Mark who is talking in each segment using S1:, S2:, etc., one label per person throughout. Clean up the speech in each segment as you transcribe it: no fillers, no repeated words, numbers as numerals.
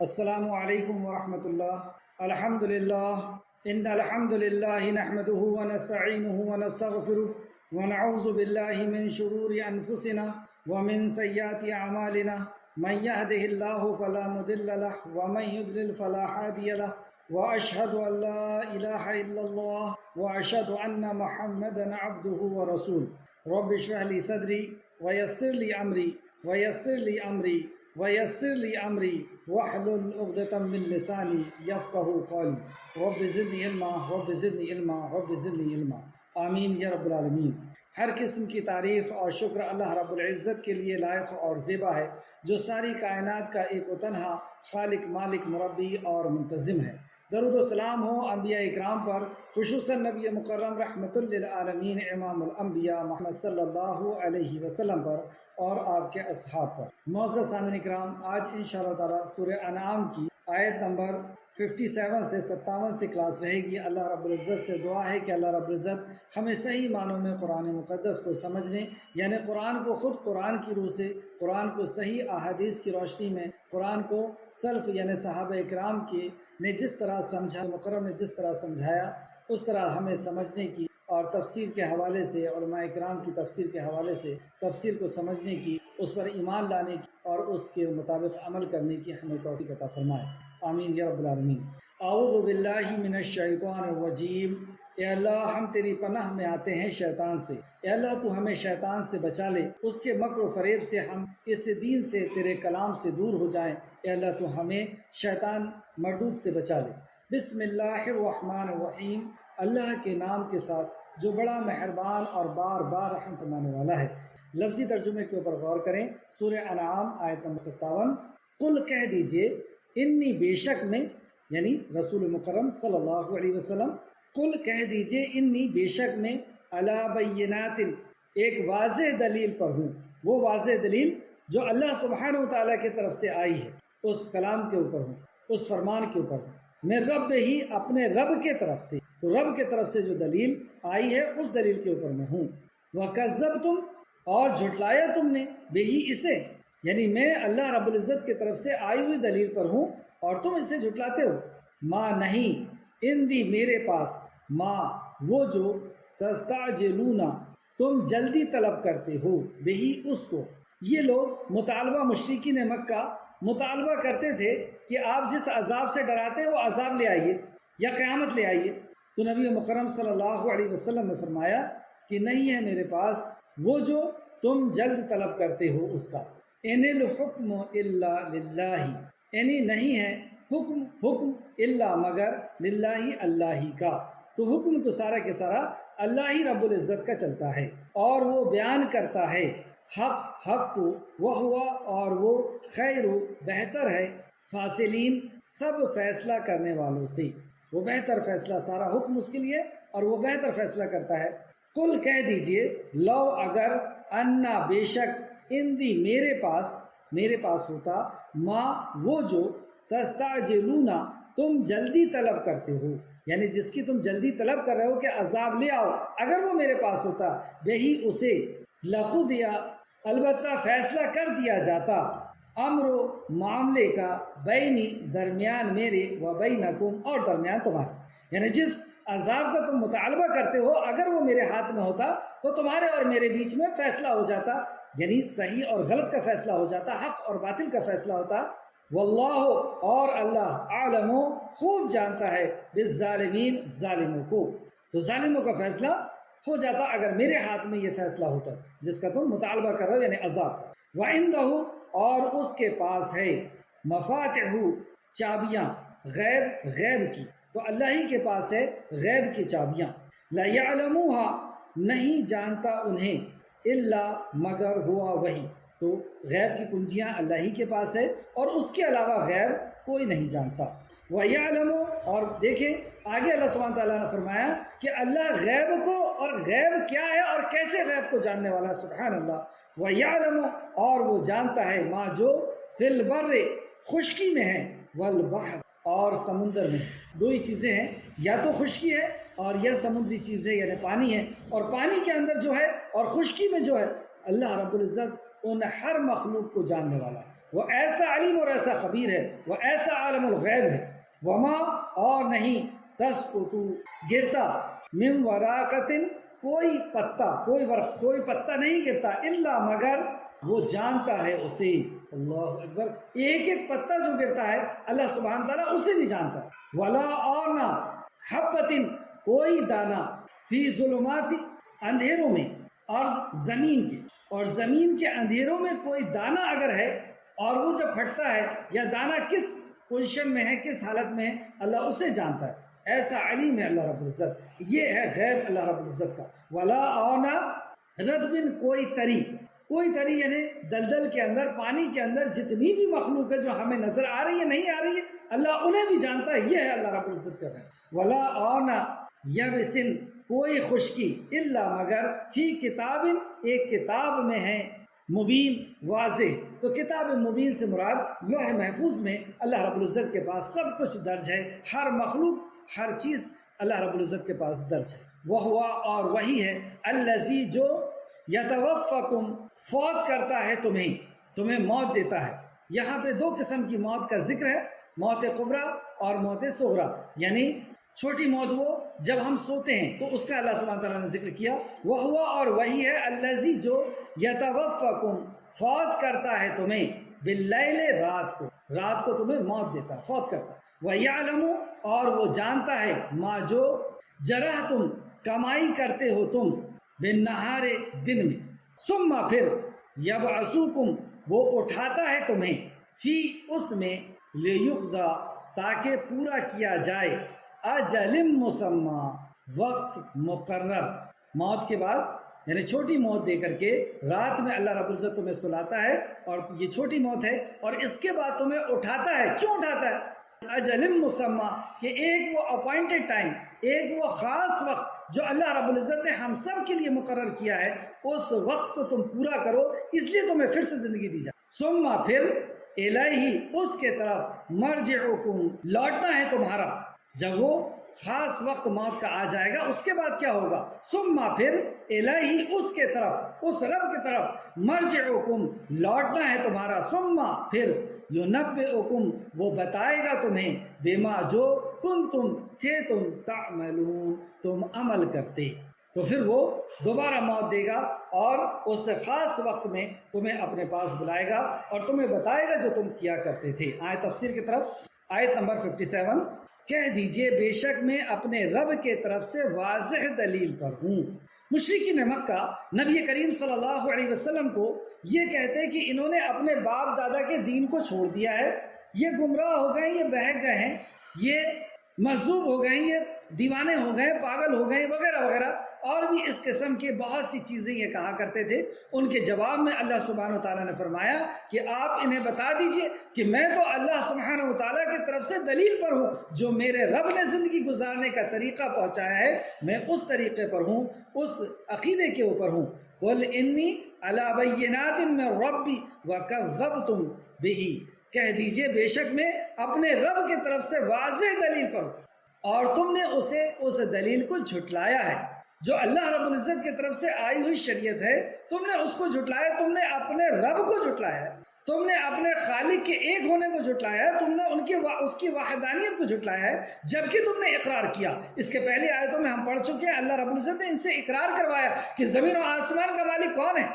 S1: السلام علیکم ورحمۃ اللہ۔ الحمد للہ ان الحمد للہ نحمده ونستعینه ونستغفره ونعوذ باللہ من شرور انفسنا ومن سیئات اعمالنا من يهده الله فلا مضل له ومن يضلل فلا هادي له واشهد ان لا اله الا الله واشهد ان محمدا عبده ورسوله رب اشرح لي صدري ويسر لي امري ويسر لي امري واحلل عقدة من لساني يفقهوا قولي رب زدني علما رب زدنی علما آمین یا رب العالمین۔ ہر قسم کی تعریف اور شکر اللہ رب العزت کے لیے لائق اور زیبا ہے، جو ساری کائنات کا ایک و تنہا خالق، مالک، مربی اور منتظم ہے۔ درود و سلام ہو انبیاء اکرام پر، خصوصاً نبی مکرم رحمت للعالمین امام الانبیاء محمد صلی اللہ علیہ وسلم پر اور آپ کے اصحاب پر۔ معزز سامعین اکرام، آج انشاءاللہ تعالی سورہ انعام کی آیت نمبر 57 سے 57 سے کلاس رہے گی۔ اللہ رب العزت سے دعا ہے کہ اللہ رب العزت ہمیں صحیح معنوں میں قرآن مقدس کو سمجھنے، یعنی قرآن کو خود قرآن کی روح سے، قرآن کو صحیح احادیث کی روشنی میں، قرآن کو سلف یعنی صحابہ اکرام نے جس طرح سمجھا، مکرم نے جس طرح سمجھایا، اس طرح ہمیں سمجھنے کی، اور تفسیر کے حوالے سے، علماء اکرام کی تفسیر کے حوالے سے تفسیر کو سمجھنے کی، اس پر ایمان لانے کی اور اس کے مطابق عمل کرنے کی ہمیں توفیق عطا فرمائے، آمین یا رب العالمین۔ اعوذ باللہ من الشیطان الرجیم۔ اے اللہ، ہم تیری پناہ میں آتے ہیں شیطان سے۔ اے اللہ، تو ہمیں شیطان سے بچا لے، اس کے مکر و فریب سے، ہم اس دین سے، تیرے کلام سے دور ہو جائیں۔ اے اللہ، تو ہمیں شیطان مردود سے بچا لے۔ بسم اللہ الرحمن الرحیم، اللہ کے نام کے ساتھ جو بڑا مہربان اور بار بار رحم فرمانے والا ہے۔ لفظی ترجمے کے اوپر غور کریں۔ سورہ انعام آیت نمبر 57۔ قل کہہ دیجئے، انی بے شک میں، یعنی رسول مکرم صلی اللہ علیہ وسلم، قل کہہ دیجئے، انی بے شک میں، علی بینات، ایک واضح دلیل پر ہوں۔ وہ واضح دلیل جو اللہ سبحانہ و تعالیٰ کی طرف سے آئی ہے، اس کلام کے اوپر ہوں، اس فرمان کے اوپر ہوں۔ میں رب ہی، اپنے رب کے طرف سے، تو رب کے طرف سے جو دلیل آئی ہے اس دلیل کے اوپر میں ہوں۔ وَكَذَّبْتُمْ، اور جھٹلایا تم نے، بہی، اسے، یعنی میں اللہ رب العزت کی طرف سے آئی ہوئی دلیل پر ہوں اور تم اسے جھٹلاتے ہو۔ ما نہیں، اندی، میرے پاس، ما، وہ جو، تستعجلون، تم جلدی طلب کرتے ہو، بہی، اس کو۔ یہ لوگ مطالبہ، مشرکین مکہ مطالبہ کرتے تھے کہ آپ جس عذاب سے ڈراتے ہیں وہ عذاب لے آئیے یا قیامت لے آئیے۔ تو نبی مکرم صلی اللہ علیہ وسلم نے فرمایا کہ نہیں ہے میرے پاس وہ جو تم جلد طلب کرتے ہو اس کا۔ ان الحکم الا للہ، یعنی نہیں ہے حکم الا مگر للہ، اللہ ہی کا۔ تو حکم تو سارا کے سارا اللہ ہی رب العزت کا چلتا ہے، اور وہ بیان کرتا ہے حق کو، وہ ہوا، اور وہ خیر، بہتر ہے، فاصلین، سب فیصلہ کرنے والوں سے۔ وہ بہتر فیصلہ، سارا حکم اس کے لیے، اور وہ بہتر فیصلہ کرتا ہے۔ قل کہہ دیجئے، لو، اگر، انا، بے شک، اندی، میرے پاس ہوتا، ما، وہ جو، تستعجلون، تم جلدی طلب کرتے ہو، یعنی جس کی تم جلدی طلب کر رہے ہو کہ عذاب لے آؤ، اگر وہ میرے پاس ہوتا، بہی، اسے، لقضیا، البتہ فیصلہ کر دیا جاتا، امر، معاملے کا، بینی، درمیان میرے، و بینکم، اور درمیان تمہارے، یعنی جس عذاب کا تم مطالبہ کرتے ہو اگر وہ میرے ہاتھ میں ہوتا تو تمہارے اور میرے بیچ میں فیصلہ ہو جاتا، یعنی صحیح اور غلط کا فیصلہ ہو جاتا، حق اور باطل کا فیصلہ ہوتا۔ واللہ، اور اللہ، عالم، خوب جانتا ہے، بالظالمین، ظالموں کو، تو ظالموں کا فیصلہ ہو جاتا اگر میرے ہاتھ میں یہ فیصلہ ہوتا جس کا تم مطالبہ کر رہے ہو، یعنی عذاب کا۔ وَعِندَهُ، اور اس کے پاس ہے، مفاتح، چابیاں، غیب کی، تو اللہ ہی کے پاس ہے غیب کی چابیاں۔ لا يعلموها، نہیں جانتا انہیں، الا، مگر، ہوا، وہی، تو غیب کی کنجیاں اللہ ہی کے پاس ہے اور اس کے علاوہ غیب کوئی نہیں جانتا۔ وَيَعْلَمُ، اور دیکھیں آگے اللہ سبحانہ تعالیٰ نے فرمایا کہ اللہ غیب کو، اور غیب کیا ہے اور کیسے غیب کو جاننے والا ہے، سبحان اللہ۔ وَيَعْلَمُ، اور وہ جانتا ہے، ما، جو، فی البر، خشکی میں ہے، والبحر، اور سمندر میں۔ دو ہی چیزیں ہیں، یا تو خشکی ہے اور یا سمندری چیز ہے، یعنی پانی ہے، اور پانی کے اندر جو ہے اور خشکی میں جو ہے، اللہ رب العزت ان ہر مخلوق کو جاننے والا ہے، وہ ایسا علیم اور ایسا خبیر ہے، وہ ایسا عالم الغیب ہے۔ وما اور نہیں تسقط گرتا من ورقۃ کوئی پتا، کوئی ورق، کوئی پتا نہیں گرتا، الا مگر وہ جانتا ہے اسے۔ اللہ اکبر، ایک ایک پتا جو گرتا ہے اللہ سبحانہ تعالیٰ اسے بھی جانتا ہے۔ ولا اور نہ حبۃ کوئی دانہ فی ظلمات اندھیروں میں اور زمین کے، اور زمین کے اندھیروں میں کوئی دانہ اگر ہے اور وہ جب پھٹتا ہے یا دانہ کس پوزیشن میں ہے، کس حالت میں ہے، اللہ اسے جانتا ہے۔ ایسا علیم ہے اللہ رب العزت، یہ ہے غیب اللہ رب العزت کا۔ ولا اونا ردبن کوئی تری، کوئی تری یعنی دلدل کے اندر، پانی کے اندر جتنی بھی مخلوق ہے جو ہمیں نظر آ رہی ہے نہیں آ رہی ہے، اللہ انہیں بھی جانتا ہے، یہ ہے اللہ رب العزت کا غیب۔ ولا اونا یبسن کوئی خشکی الا مگر فی کتاب ایک کتاب میں ہے، مبین واضح۔ تو کتاب مبین سے مراد لوح محفوظ میں اللہ رب العزت کے پاس سب کچھ درج ہے، ہر مخلوق، ہر چیز اللہ رب العزت کے پاس درج ہے۔ وہ ہوا اور وہی ہے الذی جو یتوفاکم فوت کرتا ہے تمہیں موت دیتا ہے۔ یہاں پہ دو قسم کی موت کا ذکر ہے، موت کبریٰ اور موت صغریٰ، یعنی چھوٹی موت وہ جب ہم سوتے ہیں تو اس کا اللہ سبحانہ تعالیٰ نے ذکر کیا۔ وہ ہوا اور وہی ہے الذی جو یتوفاکم فوت کرتا ہے تمہیں باللیل رات کو تمہیں موت دیتا ہے، فوت کرتا ہے۔ وَيَعْلَمُ اور وہ جانتا ہے ما جو جرح تم کمائی کرتے ہو تم بالنہار دن میں، ثم پھر یبعثوکم وہ اٹھاتا ہے تمہیں فی اس میں لیقضی تاکہ پورا کیا جائے اجل مسمى وقت مقرر۔ موت کے بعد یعنی چھوٹی موت دے کر کے رات میں اللہ رب العزت تمہیں سلاتا ہے، اور یہ چھوٹی موت ہے، اور اس کے بعد تمہیں اٹھاتا ہے۔ کیوں اٹھاتا ہے؟ اجل مسمى کہ ایک وہ اپوائنٹڈ ٹائم، ایک وہ خاص وقت جو اللہ رب العزت نے ہم سب کے لیے مقرر کیا ہے، اس وقت کو تم پورا کرو، اس لیے تمہیں پھر سے زندگی دی جائے۔ ثم پھر الیہ اس کے طرف مرجعکم لوٹنا ہے تمہارا۔ جب وہ خاص وقت موت کا آ جائے گا اس کے بعد کیا ہوگا؟ ثم پھر الیہ اس کے طرف، اس رب کی طرف، مرجعکم لوٹنا ہے تمہارا۔ ثم پھر ینبئکم وہ بتائے گا تمہیں بما جو کنتم تھے تم تعملون تم عمل کرتے۔ تو پھر وہ دوبارہ موت دے گا اور اس خاص وقت میں تمہیں اپنے پاس بلائے گا اور تمہیں بتائے گا جو تم کیا کرتے تھے۔ آیت تفسیر کی طرف، آیت نمبر 57، کہہ دیجئے بے شک میں اپنے رب کے طرف سے واضح دلیل پر ہوں۔ مشرکین مکہ نبی کریم صلی اللہ علیہ وسلم کو یہ کہتے کہ انہوں نے اپنے باپ دادا کے دین کو چھوڑ دیا ہے، یہ گمراہ ہو گئے، یہ بہک گئے ہیں، یہ مجذوب ہو گئے، یہ دیوانے ہو گئے، پاگل ہو گئے، وغیرہ وغیرہ، اور بھی اس قسم کے بہت سی چیزیں یہ کہا کرتے تھے۔ ان کے جواب میں اللہ سبحانہ وتعالیٰ نے فرمایا کہ آپ انہیں بتا دیجئے کہ میں تو اللہ سبحانہ وتعالیٰ کی طرف سے دلیل پر ہوں، جو میرے رب نے زندگی گزارنے کا طریقہ پہنچایا ہے میں اس طریقے پر ہوں، اس عقیدے کے اوپر ہوں۔ قُلْ إِنِّي عَلَىٰ بَيِّنَاتٍ مِّن رَّبِّي وَكَذَّبْتُم بِهِ کہہ دیجئے بے شک میں اپنے رب کی طرف سے واضح دلیل پر ہوں اور تم نے اسے اس دلیل کو جھٹلایا ہے جو اللہ رب العزت کی طرف سے آئی ہوئی شریعت ہے، تم نے اس کو جھٹلایا، تم نے اپنے رب کو جھٹلایا ہے، تم نے اپنے خالق کے ایک ہونے کو جھٹلایا ہے، تم نے اس کی وحدانیت کو جھٹلایا ہے، جبکہ تم نے اقرار کیا۔ اس کے پہلے آیتوں میں ہم پڑھ چکے ہیں، اللہ رب العزت نے ان سے اقرار کروایا کہ زمین و آسمان کا مالک کون ہے،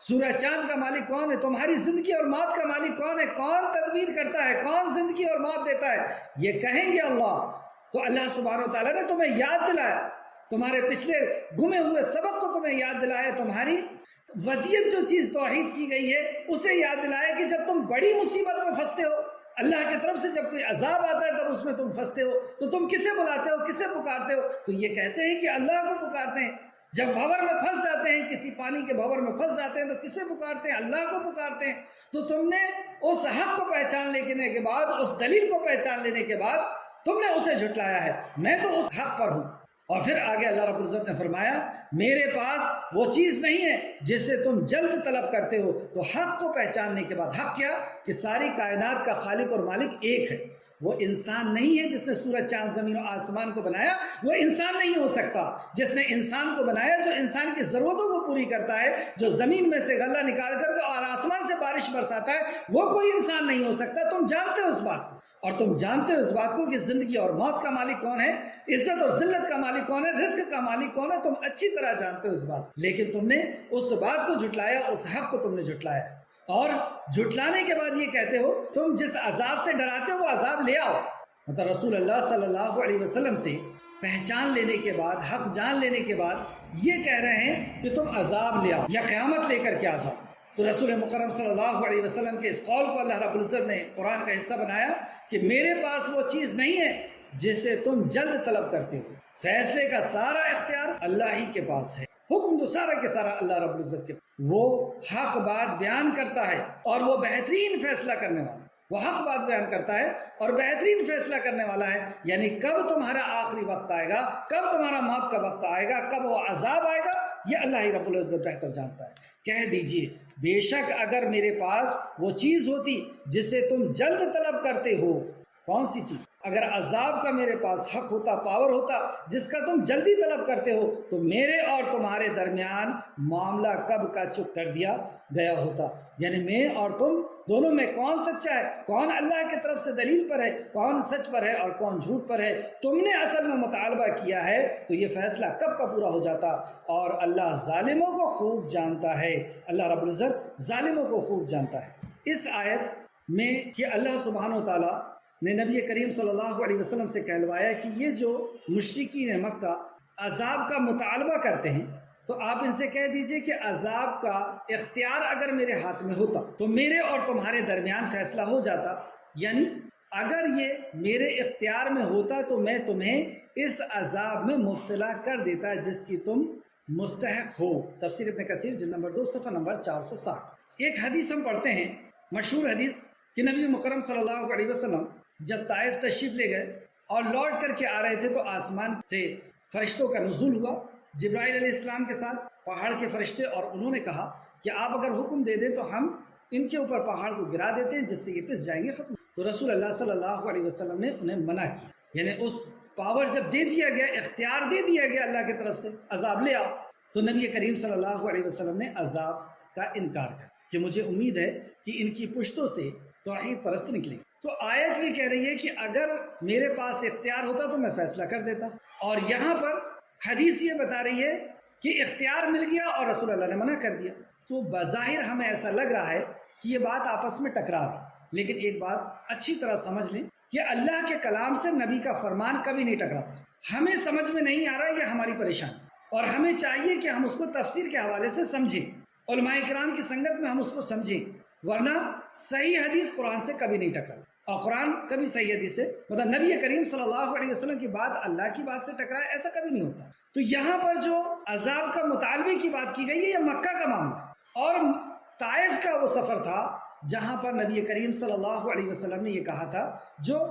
S1: سورہ چاند کا مالک کون ہے، تمہاری زندگی اور موت کا مالک کون ہے، کون تدبیر کرتا ہے، کون زندگی اور موت دیتا ہے، یہ کہیں گے اللہ۔ تو اللہ سبحانہ وتعالیٰ نے تمہیں یاد دلایا، تمہارے پچھلے گمے ہوئے سبق کو تمہیں یاد دلایا، تمہاری ودیت جو چیز توحید کی گئی ہے اسے یاد دلایا کہ جب تم بڑی مصیبت میں پھنستے ہو، اللہ کی طرف سے جب کوئی عذاب آتا ہے تب اس میں تم پھنستے ہو، تو تم کسے بلاتے ہو، کسے پکارتے ہو؟ تو یہ کہتے ہیں کہ اللہ کو پکارتے ہیں۔ جب بھور میں پھنس جاتے ہیں، کسی پانی کے بھور میں پھنس جاتے ہیں تو کسے پکارتے ہیں؟ اللہ کو پکارتے ہیں۔ تو تم نے اس حق کو پہچان لینے کے بعد، اس دلیل کو پہچان لینے کے بعد تم نے اسے جھٹلایا ہے۔ میں تو اس حق پر ہوں، اور پھر آگے اللہ رب العزت نے فرمایا میرے پاس وہ چیز نہیں ہے جسے تم جلد طلب کرتے ہو. تو حق کو پہچاننے کے بعد، حق کیا؟ کہ ساری کائنات کا خالق اور مالک ایک ہے. وہ انسان نہیں ہے جس نے سورج چاند زمین و آسمان کو بنایا، وہ انسان نہیں ہو سکتا. جس نے انسان کو بنایا، جو انسان کی ضرورتوں کو پوری کرتا ہے، جو زمین میں سے غلہ نکال کر اور آسمان سے بارش برساتا ہے، وہ کوئی انسان نہیں ہو سکتا. تم جانتے ہو اس بات کو، اور تم جانتے ہو اس بات کو کہ زندگی اور موت کا مالک کون ہے، عزت اور ذلت کا مالک کون ہے، رزق کا مالک کون ہے. تم اچھی طرح جانتے ہو اس بات کو، لیکن تم نے اس بات کو جھٹلایا، اس حق کو تم نے جھٹلایا. اور جھٹلانے کے بعد یہ کہتے ہو تم جس عذاب سے ڈراتے ہو وہ عذاب لے آؤ. مطلب رسول اللہ صلی اللہ علیہ وسلم سے پہچان لینے کے بعد، حق جان لینے کے بعد یہ کہہ رہے ہیں کہ تم عذاب لے آؤ یا قیامت لے کر کے آ جاؤ. تو رسول مکرم صلی اللہ علیہ وسلم کے اس قول کو اللہ رب العزت نے قرآن کا حصہ بنایا کہ میرے پاس وہ چیز نہیں ہے جسے تم جلد طلب کرتے ہو. فیصلے کا سارا اختیار اللہ ہی کے پاس ہے، حکم تو سارا کے سارا اللہ رب العزت کے پاس. وہ حق بات بیان کرتا ہے اور وہ بہترین فیصلہ کرنے والا ہے. وہ حق بات بیان کرتا ہے اور بہترین فیصلہ کرنے والا ہے. یعنی کب تمہارا آخری وقت آئے گا، کب تمہارا موت کا وقت آئے گا، کب وہ عذاب آئے گا، یہ اللہ ہی رب العزت بہتر جانتا ہے. کہہ دیجئے بے شک اگر میرے پاس وہ چیز ہوتی جسے تم جلد طلب کرتے ہو. کون سی چیز؟ اگر عذاب کا میرے پاس حق ہوتا، پاور ہوتا جس کا تم جلدی طلب کرتے ہو، تو میرے اور تمہارے درمیان معاملہ کب کا چپ کر دیا گیا ہوتا. یعنی میں اور تم دونوں میں کون سچا ہے، کون اللہ کی طرف سے دلیل پر ہے، کون سچ پر ہے اور کون جھوٹ پر ہے، تم نے اصل میں مطالبہ کیا ہے تو یہ فیصلہ کب کا پورا ہو جاتا. اور اللہ ظالموں کو خوب جانتا ہے، اللہ رب العزت ظالموں کو خوب جانتا ہے. اس آیت میں کہ اللہ سبحانہ و تعالیٰ نے نبی کریم صلی اللہ علیہ وسلم سے کہلوایا کہ یہ جو مشرکین مکہ عذاب کا مطالبہ کرتے ہیں تو آپ ان سے کہہ دیجئے کہ عذاب کا اختیار اگر میرے ہاتھ میں ہوتا تو میرے اور تمہارے درمیان فیصلہ ہو جاتا. یعنی اگر یہ میرے اختیار میں ہوتا تو میں تمہیں اس عذاب میں مبتلا کر دیتا جس کی تم مستحق ہو. تفسیر ابن کثیر جلد نمبر 2 صفحہ نمبر 460. ایک حدیث ہم پڑھتے ہیں، مشہور حدیث، کہ نبی مکرم صلی اللہ علیہ وسلم جب طائف تشریف لے گئے اور لوٹ کر کے آ رہے تھے تو آسمان سے فرشتوں کا نزول ہوا جبرائیل علیہ السلام کے ساتھ، پہاڑ کے فرشتے، اور انہوں نے کہا کہ آپ اگر حکم دے دیں تو ہم ان کے اوپر پہاڑ کو گرا دیتے ہیں جس سے یہ پس جائیں گے، ختم. تو رسول اللہ صلی اللہ علیہ وسلم نے انہیں منع کیا. یعنی اس پاور جب دے دیا گیا، اختیار دے دیا گیا اللہ کی طرف سے، عذاب لے آؤ، تو نبی کریم صلی اللہ علیہ وسلم نے عذاب کا انکار کیا کہ مجھے امید ہے کہ ان کی پشتوں سے توحید پرست نکلے گی. تو آیت یہ کہہ رہی ہے کہ اگر میرے پاس اختیار ہوتا تو میں فیصلہ کر دیتا. اور یہاں پر حدیث یہ بتا رہی ہے کہ اختیار مل گیا اور رسول اللہ نے منع کر دیا. تو بظاہر ہمیں ایسا لگ رہا ہے کہ یہ بات آپس میں ٹکرا رہی ہے، لیکن ایک بات اچھی طرح سمجھ لیں کہ اللہ کے کلام سے نبی کا فرمان کبھی نہیں ٹکراتا. ہمیں سمجھ میں نہیں آ رہا، یہ ہماری پریشانی، اور ہمیں چاہیے کہ ہم اس کو تفسیر کے حوالے سے سمجھیں، علماء کرام کی سنگت میں ہم اس کو سمجھیں، ورنہ صحیح حدیث قرآن سے کبھی نہیں ٹکراتا. اور قرآن کبھی صحیح حدیث سے، مطلب نبی کریم صلی اللہ علیہ وسلم کی بات اللہ کی بات سے ٹکرائے، ایسا کبھی نہیں ہوتا. تو یہاں پر جو عذاب کا مطالبے کی بات کی گئی ہے یہ مکہ کا معاملہ ہے، اور طائف کا وہ سفر تھا جہاں پر نبی کریم صلی اللہ علیہ وسلم نے یہ کہا تھا، جو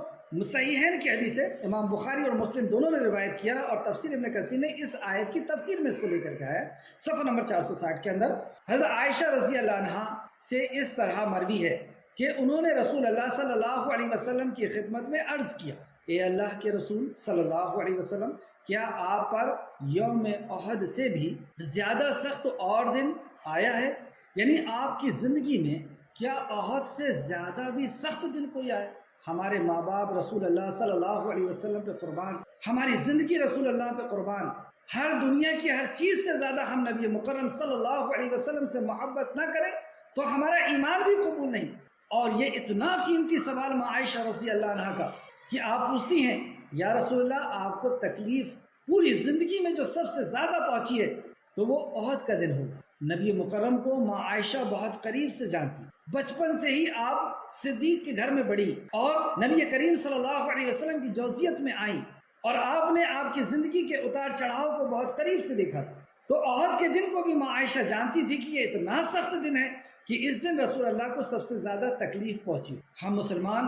S1: صحیحین کی حدیث ہے، امام بخاری اور مسلم دونوں نے روایت کیا، اور تفسیر ابن کثیر نے اس آیت کی تفسیر میں اس کو لے کر کے آیا صفحہ نمبر 460 کے اندر. حضرت عائشہ رضی اللہ عنہا سے اس طرح مروی ہے کہ انہوں نے رسول اللہ صلی اللہ علیہ وسلم کی خدمت میں عرض کیا، اے اللہ کے رسول صلی اللہ علیہ وسلم، کیا آپ پر یوم احد سے بھی زیادہ سخت اور دن آیا ہے؟ یعنی آپ کی زندگی میں کیا احد سے زیادہ بھی سخت دن کوئی آیا؟ ہمارے ماں باپ رسول اللہ صلی اللہ علیہ وسلم پہ قربان، ہماری زندگی رسول اللہ پہ قربان، ہر دنیا کی ہر چیز سے زیادہ ہم نبی مکرم صلی اللہ علیہ وسلم سے محبت نہ کریں تو ہمارا ایمان بھی قبول نہیں. اور یہ اتنا قیمتی سوال ماں عائشہ رضی اللہ عنہا کا کہ آپ پوچھتی ہیں، یا رسول اللہ آپ کو تکلیف پوری زندگی میں جو سب سے زیادہ پہنچی ہے تو وہ احد کا دن ہوگا. نبی مکرم کو ماں عائشہ بہت قریب سے جانتی، بچپن سے ہی آپ صدیق کے گھر میں بڑی اور نبی کریم صلی اللہ علیہ وسلم کی جوزیت میں آئیں، اور آپ نے آپ کی زندگی کے اتار چڑھاؤ کو بہت قریب سے دیکھا تھا. تو احد کے دن کو بھی ماں عائشہ جانتی تھی کہ یہ اتنا سخت دن ہے کہ اس دن رسول اللہ کو سب سے زیادہ تکلیف پہنچی. ہم مسلمان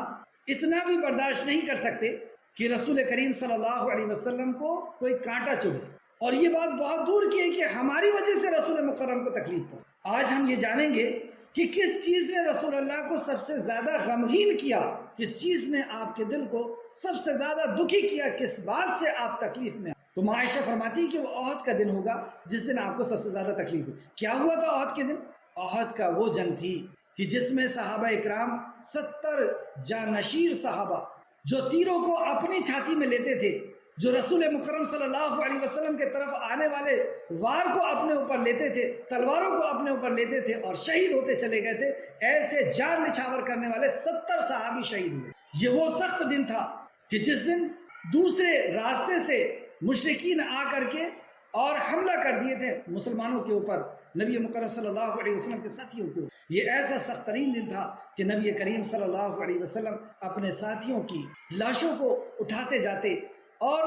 S1: اتنا بھی برداشت نہیں کر سکتے کہ رسول کریم صلی اللہ علیہ وسلم کو کوئی کانٹا چبھے، اور یہ بات بہت دور کی ہے کہ ہماری وجہ سے رسول مکرم کو تکلیف پہنچے۔ آج ہم یہ جانیں گے کہ کس چیز نے رسول اللہ کو سب سے زیادہ غمگین کیا، کس چیز نے آپ کے دل کو سب سے زیادہ دکھی کیا، کس بات سے آپ تکلیف میں۔ تو عائشہ فرماتی ہے کہ وہ احد کا دن ہوگا جس دن آپ کو سب سے زیادہ تکلیف ہوئی۔ کیا ہوا تھا احد کے دن؟ احد کا وہ جنگ تھی کہ جس میں صحابہ اکرام 70 جانشیر صحابہ جو تیروں کو اپنی چھاتی میں لیتے تھے، جو رسول مکرم صلی اللہ علیہ وسلم کے طرف آنے والے وار کو اپنے اوپر لیتے تھے، تلواروں کو اپنے اوپر لیتے تھے اور شہید ہوتے چلے گئے تھے، ایسے جان نچھاور کرنے والے 70 صحابی شہید ہوئے۔ یہ وہ سخت دن تھا کہ جس دن دوسرے راستے سے مشرکین آ کر کے اور حملہ کر دیے تھے مسلمانوں کے اوپر، نبی مکرم صلی اللہ علیہ وسلم کے ساتھیوں کو۔ یہ ایسا سخت ترین دن تھا کہ نبی کریم صلی اللہ علیہ وسلم اپنے ساتھیوں کی لاشوں کو اٹھاتے جاتے، اور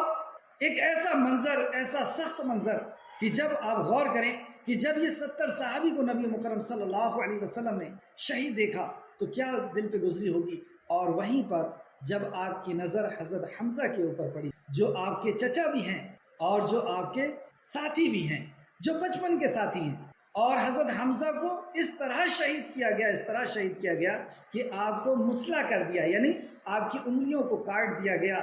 S1: ایک ایسا منظر، ایسا سخت منظر کہ جب آپ غور کریں کہ جب یہ 70 صحابی کو نبی مکرم صلی اللہ علیہ وسلم نے شہید دیکھا تو کیا دل پہ گزری ہوگی۔ اور وہیں پر جب آپ کی نظر حضرت حمزہ کے اوپر پڑی، جو آپ کے چچا بھی ہیں اور جو آپ کے ساتھی بھی ہیں، جو بچپن کے ساتھی ہیں، اور حضرت حمزہ کو اس طرح شہید کیا گیا، اس طرح شہید کیا گیا کہ آپ کو مسلح کر دیا، یعنی آپ کی انگلیوں کو کاٹ دیا گیا،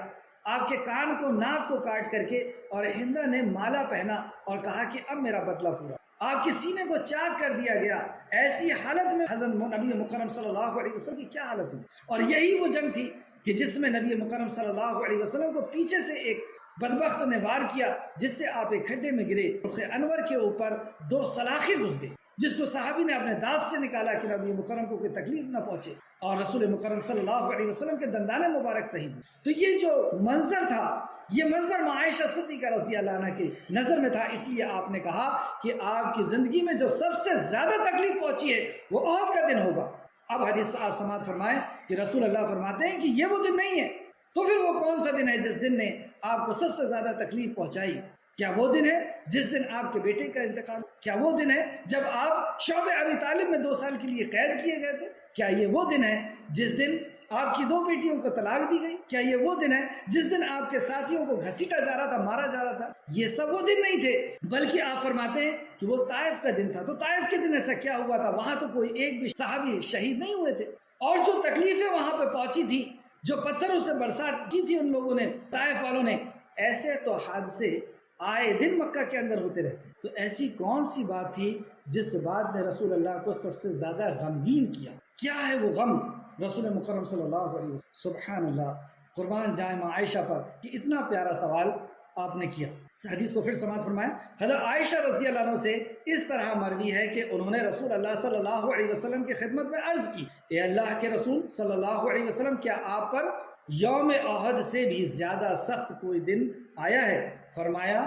S1: آپ کے کان کو، ناک کو کاٹ کر کے، اور ہندا نے مالا پہنا اور کہا کہ اب میرا بدلہ پورا۔ آپ کے سینے کو چاک کر دیا گیا۔ ایسی حالت میں حضرت نبی مکرم صلی اللہ علیہ وسلم کی کیا حالت ہوئی۔ اور یہی وہ جنگ تھی کہ جس میں نبی مکرم صلی اللہ علیہ وسلم کو پیچھے سے ایک بدبخت نے وار کیا، جس سے آپ ایک کھڈے میں گرے، رخ انور کے اوپر 2 سلاخیں گھس گئی، جس کو صحابی نے اپنے دانت سے نکالا کہ نبی مکرم کو کوئی تکلیف نہ پہنچے، اور رسول مکرم صلی اللہ علیہ وسلم کے دندان مبارک شہید ہوئے۔ تو یہ جو منظر تھا، یہ منظر عائشہ صدیقہ رضی اللہ عنہ کی نظر میں تھا، اس لیے آپ نے کہا کہ آپ کی زندگی میں جو سب سے زیادہ تکلیف پہنچی ہے وہ احد کا دن ہوگا۔ اب حدیث آپ سماعت فرمائیں کہ رسول اللہ فرماتے ہیں کہ یہ وہ دن نہیں ہے، تو پھر وہ کون سا دن ہے جس دن نے آپ کو سب سے زیادہ تکلیف پہنچائی؟ کیا وہ دن ہے جس دن آپ کے بیٹے کا انتقال؟ کیا وہ دن ہے جب آپ شعب ابی طالب میں 2 سال کے لیے قید کیے گئے تھے؟ کیا یہ وہ دن ہے جس دن آپ کی 2 بیٹیوں کو طلاق دی گئی؟ کیا یہ وہ دن ہے جس دن آپ کے ساتھیوں کو گھسیٹا جا رہا تھا، مارا جا رہا تھا؟ یہ سب وہ دن نہیں تھے، بلکہ آپ فرماتے ہیں کہ وہ طائف کا دن تھا۔ تو طائف کے دن ایسا کیا ہوا تھا؟ وہاں تو کوئی ایک بھی صحابی شہید نہیں ہوئے تھے، اور جو تکلیفیں وہاں پہ پہنچی تھی، جو پتھروں سے برسات کی تھی ان لوگوں نے، طائف والوں نے، ایسے تو حادثے آئے دن مکہ کے اندر ہوتے رہتے۔ تو ایسی کون سی بات تھی جس بات نے رسول اللہ کو سب سے زیادہ غمگین کیا؟ کیا ہے وہ غم رسول مکرم صلی اللہ علیہ وسلم؟ سبحان اللہ، قربان جائیں ماں عائشہ پر کہ اتنا پیارا سوال آپ نے کیا۔ اس حدیث کو پھر سماعت فرمائیں۔ حضرت عائشہ رضی اللہ عنہ سے اس طرح مروی ہے کہ انہوں نے رسول اللہ صلی اللہ علیہ وسلم کی خدمت میں عرض کی، اے اللہ کے رسول صلی اللہ علیہ وسلم، کیا آپ پر یوم احد سے بھی زیادہ سخت کوئی دن آیا ہے؟ فرمایا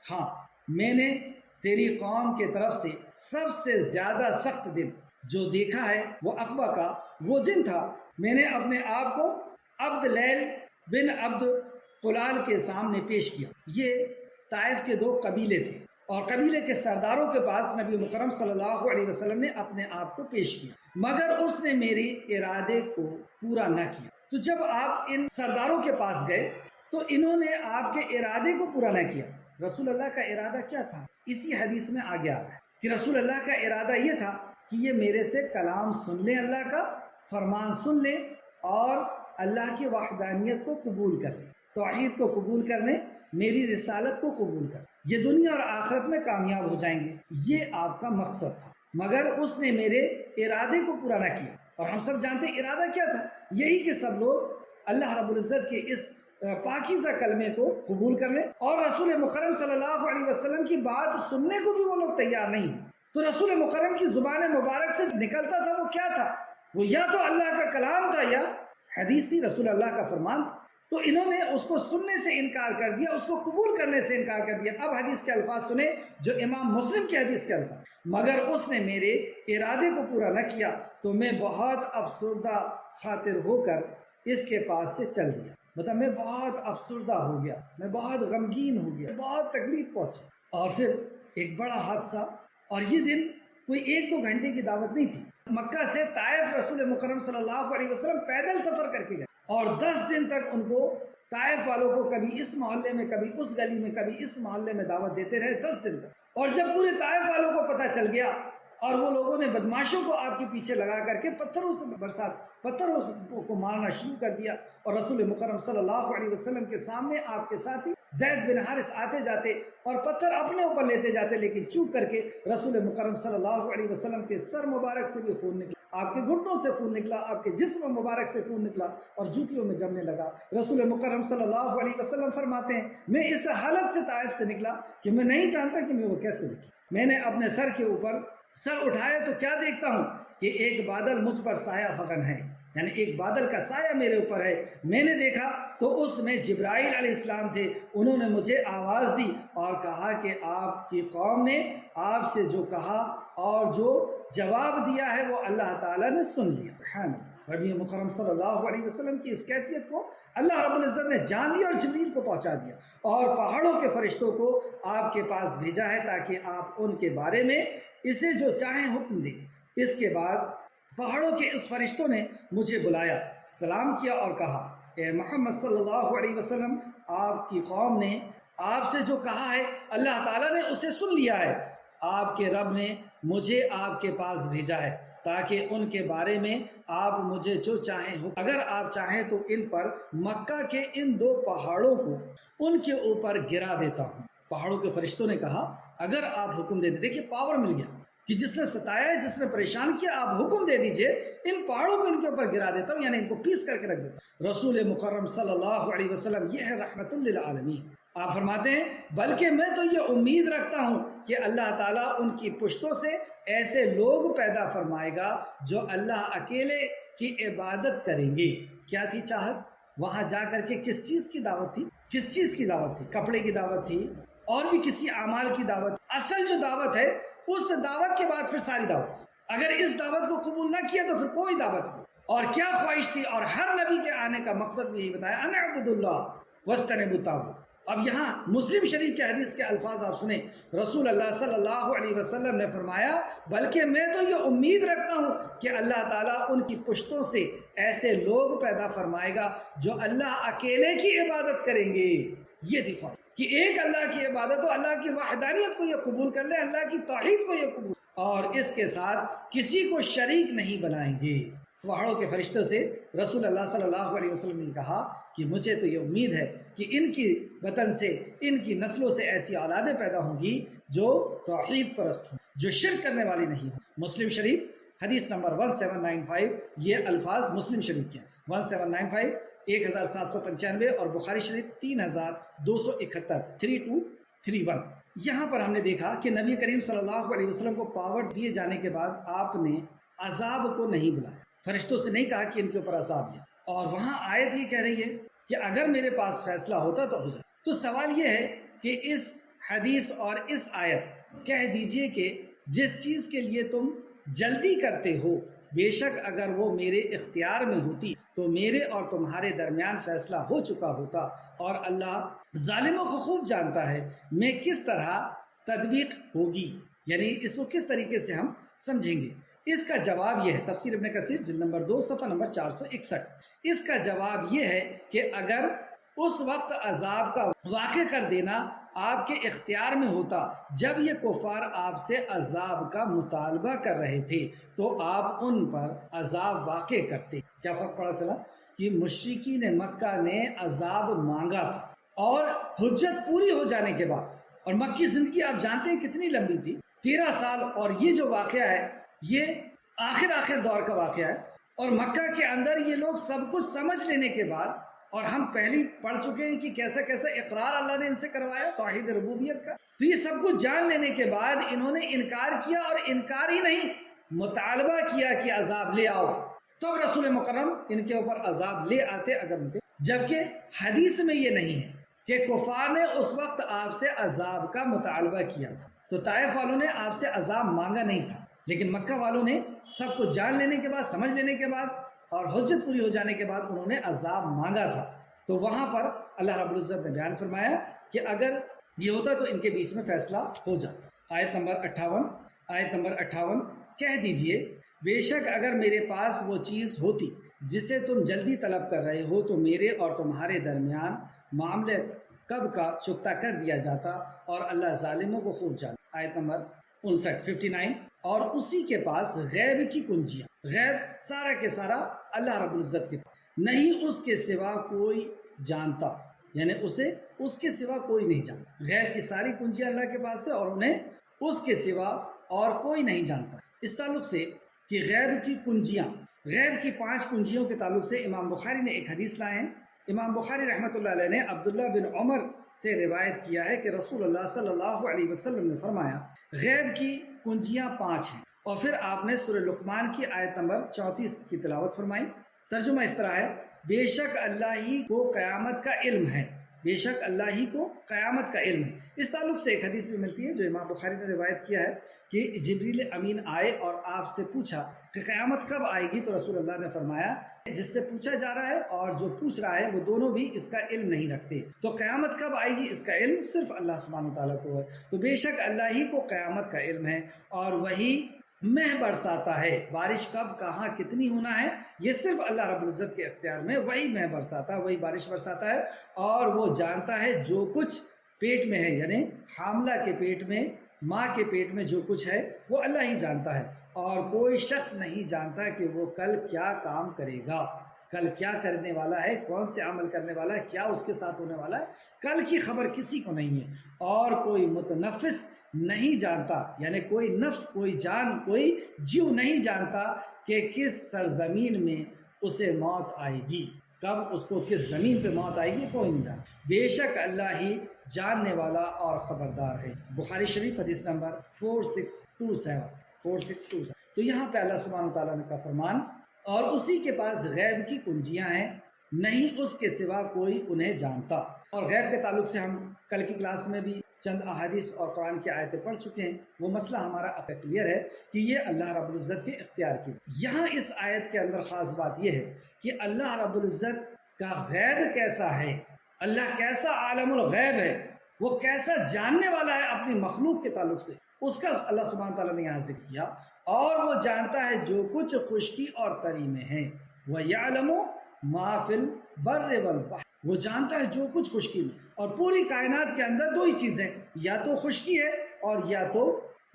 S1: ہاں، میں نے تیری قوم کے طرف سے سب سے زیادہ سخت دن جو دیکھا ہے وہ عقبہ کا وہ دن تھا۔ میں نے اپنے آپ کو عبد لیل بن عبد قلال کے سامنے پیش کیا۔ یہ طائف کے 2 قبیلے تھے، اور قبیلے کے سرداروں کے پاس نبی مکرم صلی اللہ علیہ وسلم نے اپنے آپ کو پیش کیا، مگر اس نے میری ارادے کو پورا نہ کیا۔ تو جب آپ ان سرداروں کے پاس گئے تو انہوں نے آپ کے ارادے کو پورا نہ کیا۔ رسول اللہ کا ارادہ کیا تھا؟ اسی حدیث میں آگے آ رہا ہے کہ رسول اللہ کا ارادہ یہ تھا کہ یہ میرے سے کلام سن لیں، اللہ کا فرمان سن لیں، اور اللہ کی وحدانیت کو قبول کر لیں، توحید کو قبول کر لیں، میری رسالت کو قبول کر لیں، یہ دنیا اور آخرت میں کامیاب ہو جائیں گے۔ یہ آپ کا مقصد تھا، مگر اس نے میرے ارادے کو پورا نہ کیا۔ اور ہم سب جانتے ہیں ارادہ کیا تھا، یہی کہ سب لوگ اللہ رب العزت کے اس پاکیزہ کلمے کو قبول کر لیں، اور رسول مکرم صلی اللہ علیہ وسلم کی بات سننے کو بھی وہ لوگ تیار نہیں ہوئے۔ تو رسول مکرم کی زبان مبارک سے نکلتا تھا وہ کیا تھا؟ وہ یا تو اللہ کا کلام تھا یا حدیث تھی، رسول اللہ کا فرمان تھا۔ تو انہوں نے اس کو سننے سے انکار کر دیا، اس کو قبول کرنے سے انکار کر دیا۔ اب حدیث کے الفاظ سنیں جو امام مسلم کی حدیث کے الفاظ، مگر اس نے میرے ارادے کو پورا نہ کیا تو میں بہت افسردہ خاطر ہو کر اس کے پاس سے چل دیا۔ مطلب میں بہت افسردہ ہو گیا، میں بہت غمگین ہو گیا، بہت تکلیف پہنچی۔ اور پھر ایک بڑا حادثہ، اور یہ دن کوئی 1-2 گھنٹے کی دعوت نہیں تھی۔ مکہ سے طائف رسول مکرم صلی اللہ علیہ وسلم پیدل سفر کر کے گئے، اور 10 دن تک ان کو طائف والوں کو کبھی اس محلے میں، کبھی اس گلی میں، کبھی اس محلے میں دعوت دیتے رہے 10 دن تک، اور جب پورے طائف والوں کو پتہ چل گیا اور وہ لوگوں نے بدماشوں کو آپ کے پیچھے لگا کر کے پتھروں سے پتھروں کو مارنا شروع کر دیا، اور رسول مکرم صلی اللہ علیہ وسلم کے سامنے آپ کے ساتھی زید بن حارث آتے جاتے اور پتھر اپنے اوپر لیتے جاتے، لیکن چوک کر کے رسول مکرم صلی اللہ علیہ وسلم کے سر مبارک سے بھی خون نکلا، آپ کے گھٹنوں سے خون نکلا، آپ کے جسم مبارک سے خون نکلا اور جوتیوں میں جمنے لگا۔ رسول مکرم صلی اللہ علیہ وسلم فرماتے ہیں میں اس حالت سے طائف سے نکلا کہ میں نہیں جانتا کہ میں وہ کیسے نکلا۔ میں نے اپنے سر کے اوپر سر اٹھایا تو کیا دیکھتا ہوں کہ ایک بادل مجھ پر سایہ فکن ہے، یعنی ایک بادل کا سایہ میرے اوپر ہے۔ میں نے دیکھا تو اس میں جبرائیل علیہ السلام تھے، انہوں نے مجھے آواز دی اور کہا کہ آپ کی قوم نے آپ سے جو کہا اور جو جواب دیا ہے وہ اللہ تعالیٰ نے سن لیا۔ سبحان اللہ۔ نبی مکرم صلی اللہ علیہ وسلم کی اس کیفیت کو اللہ رب العزت نے جان لیا اور جبریل کو پہنچا دیا، اور پہاڑوں کے فرشتوں کو آپ کے پاس بھیجا ہے تاکہ آپ ان کے بارے میں اسے جو چاہیں حکم دیں۔ اس کے بعد پہاڑوں کے اس فرشتوں نے مجھے بلایا، سلام کیا اور کہا اے محمد صلی اللہ علیہ وسلم، آپ کی قوم نے آپ سے جو کہا ہے اللہ تعالیٰ نے اسے سن لیا ہے، آپ کے رب نے مجھے آپ کے پاس بھیجا ہے تاکہ ان کے بارے میں آپ مجھے جو چاہیں ہو، اگر آپ چاہیں تو ان پر مکہ کے ان 2 پہاڑوں کو ان کے اوپر گرا دیتا ہوں۔ پہاڑوں کے فرشتوں نے کہا اگر آپ حکم دے دیں، دیکھیے پاور مل گیا کہ جس نے ستایا ہے، جس نے پریشان کیا، آپ حکم دے دیجئے ان پہاڑوں کو ان کے اوپر گرا دیتا ہوں، یعنی ان کو پیس کر کے رکھ دیتا ہوں۔ رسول مکرم صلی اللہ علیہ وسلم یہ ہے رحمت للعالمین۔ آپ فرماتے ہیں بلکہ میں تو یہ امید رکھتا ہوں کہ اللہ تعالیٰ ان کی پشتوں سے ایسے لوگ پیدا فرمائے گا جو اللہ اکیلے کی عبادت کریں گے۔ کیا تھی چاہت؟ وہاں جا کر کے کس چیز کی دعوت تھی؟ کس چیز کی دعوت تھی؟ کپڑے کی دعوت تھی اور بھی کسی اعمال کی دعوت؟ اصل جو دعوت ہے اس دعوت کے بعد پھر ساری دعوت، اگر اس دعوت کو قبول نہ کیا تو پھر کوئی دعوت نہیں۔ اور کیا خواہش تھی، اور ہر نبی کے آنے کا مقصد بھی یہی بتایا ان اعبدوا اللہ واجتنبوا الطاغوت۔ اب یہاں مسلم شریف کے حدیث کے الفاظ آپ سنیں، رسول اللہ صلی اللہ علیہ وسلم نے فرمایا بلکہ میں تو یہ امید رکھتا ہوں کہ اللہ تعالیٰ ان کی پشتوں سے ایسے لوگ پیدا فرمائے گا جو اللہ اکیلے کی عبادت کریں گے۔ یہ تھی خواہش کہ ایک اللہ کی عبادت ہو، اللہ کی وحدانیت کو یہ قبول کر لیں، اللہ کی توحید کو یہ قبول، اور اس کے ساتھ کسی کو شریک نہیں بنائیں گے۔ پہاڑوں کے فرشتوں سے رسول اللہ صلی اللہ علیہ وسلم نے کہا کہ مجھے تو یہ امید ہے کہ ان کی وطن سے، ان کی نسلوں سے ایسی اولادیں پیدا ہوں گی جو توحید پرست ہوں، جو شرک کرنے والی نہیں ہوں۔ مسلم شریف حدیث نمبر 1795، یہ الفاظ مسلم شریف کے ہیں، 1795 1795، اور بخاری شریف 3271 3231۔ یہاں پر ہم نے دیکھا کہ نبی کریم صلی اللہ علیہ وسلم کو پاور دیے جانے کے بعد آپ نے عذاب کو نہیں بلایا، فرشتوں سے نہیں کہا کہ ان کے اوپر عذاب دیا، اور وہاں آیت یہ کہہ رہی ہے کہ اگر میرے پاس فیصلہ ہوتا تو ہو جائے۔ تو سوال یہ ہے کہ اس حدیث اور اس آیت کہہ دیجئے کہ جس چیز کے لیے تم جلدی کرتے ہو بے شک اگر وہ میرے اختیار میں ہوتی تو میرے اور تمہارے درمیان فیصلہ ہو چکا ہوتا، اور اللہ ظالموں کو خوب جانتا ہے میں کس طرح تطبیق ہوگی، یعنی اس کو کس طریقے سے ہم سمجھیں گے۔ اس کا جواب یہ ہے، تفسیر ابن کثیر جلد نمبر 2 صفحہ نمبر 461۔ اس کا جواب یہ ہے کہ اگر اس وقت عذاب کا واقع کر دینا آپ کے اختیار میں ہوتا جب یہ کفار آپ سے عذاب کا مطالبہ کر رہے تھے تو آپ ان پر عذاب واقع کرتے۔ کیا فرق پڑا چلا کہ مشرکین مکہ نے عذاب مانگا تھا، اور حجت پوری ہو جانے کے بعد، اور مکی زندگی آپ جانتے ہیں کتنی لمبی تھی، 13 سال، اور یہ جو واقعہ ہے یہ آخر دور کا واقعہ ہے، اور مکہ کے اندر یہ لوگ سب کچھ سمجھ لینے کے بعد، اور ہم پہلی پڑھ چکے ہیں کہ کیسا کیسا اقرار اللہ نے ان سے کروایا توحید ربوبیت کا، تو یہ سب کچھ جان لینے کے بعد انہوں نے انکار کیا، اور انکار ہی نہیں مطالبہ کیا کہ عذاب لے آؤ، تب رسول مکرم ان کے اوپر عذاب لے آتے اگر ان کے، جبکہ حدیث میں یہ نہیں ہے کہ کفار نے اس وقت آپ سے عذاب کا مطالبہ کیا تھا، تو طائف والوں نے آپ سے عذاب مانگا نہیں تھا، لیکن مکہ والوں نے سب کو جان لینے کے بعد، سمجھ لینے کے بعد اور حجت پوری ہو جانے کے بعد انہوں نے عذاب مانگا تھا۔ تو وہاں پر اللہ رب العزت نے بیان فرمایا کہ اگر یہ ہوتا تو ان کے بیچ میں فیصلہ ہو جاتا۔ آیت نمبر 58 کہہ دیجئے بے شک اگر میرے پاس وہ چیز ہوتی جسے تم جلدی طلب کر رہے ہو تو میرے اور تمہارے درمیان معاملے کب کا چکتا کر دیا جاتا اور اللہ ظالموں کو خوب جانتا۔ آیت نمبر 59 اور اسی کے پاس غیب کی کنجیاں، غیب سارا کے سارا اللہ رب العزت کے پاس، نہیں اس کے سوا کوئی جانتا، یعنی اسے اس کے سوا کوئی نہیں جانتا۔ غیب کی ساری کنجیاں اللہ کے پاس ہے اور انہیں اس کے سوا اور کوئی نہیں جانتا۔ اس تعلق سے کہ غیب کی کنجیاں، غیب کی 5 کنجیوں کے تعلق سے امام بخاری نے ایک حدیث لائے ہیں۔ امام بخاری رحمۃ اللہ علیہ نے عبداللہ بن عمر سے روایت کیا ہے کہ رسول اللہ صلی اللہ علیہ وسلم نے فرمایا غیب کی کنجیاں 5 ہیں، اور پھر آپ نے سورہ لقمان کی آیت نمبر 34 کی تلاوت فرمائی۔ ترجمہ اس طرح ہے، بے شک اللہ ہی کو قیامت کا علم ہے، بے شک اللہ ہی کو قیامت کا علم ہے۔ اس تعلق سے ایک حدیث بھی ملتی ہے جو امام بخاری نے روایت کیا ہے کہ جبریل امین آئے اور آپ سے پوچھا کہ قیامت کب آئے گی، تو رسول اللہ نے فرمایا جس سے پوچھا جا رہا ہے اور جو پوچھ رہا ہے وہ دونوں بھی اس کا علم نہیں رکھتے، تو قیامت کب آئے گی اس کا علم صرف اللہ سبحانہ وتعالیٰ کو ہے۔ تو بے شک اللہ ہی کو قیامت کا علم ہے اور وہی مہ برساتا ہے، بارش کب کہاں کتنی ہونا ہے یہ صرف اللہ رب العزت کے اختیار میں، وہی مہ برساتا ہے، وہی بارش برساتا ہے، اور وہ جانتا ہے جو کچھ پیٹ میں ہے، یعنی حاملہ کے پیٹ میں، ماں کے پیٹ میں جو کچھ ہے وہ اللہ ہی جانتا ہے، اور کوئی شخص نہیں جانتا کہ وہ کل کیا کام کرے گا، کل کیا کرنے والا ہے، کون سے عمل کرنے والا ہے، کیا اس کے ساتھ ہونے والا ہے، کل کی خبر کسی کو نہیں ہے، اور کوئی متنفس نہیں جانتا، یعنی کوئی نفس، کوئی جان، کوئی جیو نہیں جانتا کہ کس سرزمین میں اسے موت آئے گی، کب اس کو کس زمین پہ موت آئے گی کوئی نہیں جانتا، بے شک اللہ ہی جاننے والا اور خبردار ہے۔ بخاری شریف حدیث نمبر 4627۔ تو یہاں پہ اللہ سبحانہ وتعالیٰ نے کا فرمان، اور اسی کے پاس غیب کی کنجیاں ہیں، نہیں اس کے سوا کوئی انہیں جانتا۔ اور غیب کے تعلق سے ہم کل کی کلاس میں بھی چند احادیث اور قرآن کی آیتیں پڑھ چکے ہیں، وہ مسئلہ ہمارا اب تک کلیئر ہے کہ یہ اللہ رب العزت کے اختیار کی۔ یہاں اس آیت کے اندر خاص بات یہ ہے کہ اللہ رب العزت کا غیب کیسا ہے، اللہ کیسا عالم الغیب ہے، وہ کیسا جاننے والا ہے اپنی مخلوق کے تعلق سے، اس کا اللہ سبحانہ تعالیٰ نے یہاں ذکر کیا، اور وہ جانتا ہے جو کچھ خشکی اور تری میں ہے، وَيَعْلَمُ مَا فِي الْبَرِّ وَالْبَحْرِ، وہ جانتا ہے جو کچھ خشکی میں، اور پوری کائنات کے اندر 2 ہی چیزیں، یا تو خشکی ہے اور یا تو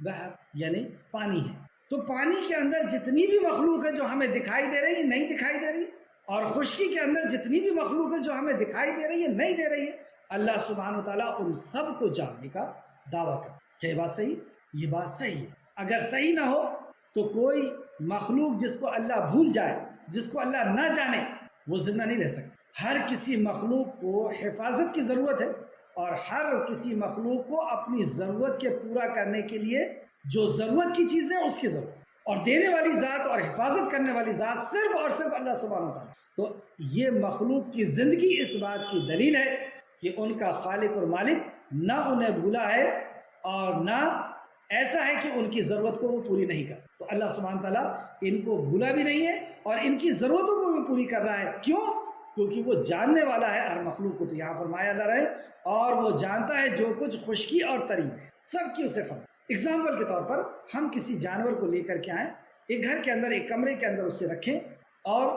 S1: بحر یعنی پانی ہے۔ تو پانی کے اندر جتنی بھی مخلوق ہے جو ہمیں دکھائی دے رہی ہے نہیں دکھائی دے رہی، اور خشکی کے اندر جتنی بھی مخلوق ہے جو ہمیں دکھائی دے رہی ہے نہیں دے رہی ہے، اللہ سبحانہ وتعالیٰ ان سب کو جاننے کا دعویٰ کرتا ہے۔ کیا یہ بات صحیح؟ یہ بات صحیح ہے۔ اگر صحیح نہ ہو تو کوئی مخلوق جس کو اللہ بھول جائے، جس کو اللہ نہ جانے، وہ زندہ نہیں رہ سکتا۔ ہر کسی مخلوق کو حفاظت کی ضرورت ہے، اور ہر کسی مخلوق کو اپنی ضرورت کے پورا کرنے کے لیے جو ضرورت کی چیزیں اس کی ضرورت، اور دینے والی ذات اور حفاظت کرنے والی ذات صرف اور صرف اللہ سبحانہ وتعالیٰ۔ تو یہ مخلوق کی زندگی اس بات کی دلیل ہے کہ ان کا خالق اور مالک نہ انہیں بھولا ہے اور نہ ایسا ہے کہ ان کی ضرورت کو وہ پوری نہیں کرتا۔ تو اللہ سبحانہ تعالیٰ ان کو بھولا بھی نہیں ہے اور ان کی ضرورتوں کو بھی پوری کر رہا ہے۔ کیوں؟ کیونکہ وہ جاننے والا ہے ہر مخلوق کو۔ تو یہاں فرمایا اللہ رہے، اور وہ جانتا ہے جو کچھ خشکی اور تری میں، سب کی اسے خبر۔ اگزامپل کے طور پر ہم کسی جانور کو لے کر کے آئیں، ایک گھر کے اندر، ایک کمرے کے اندر اسے رکھیں، اور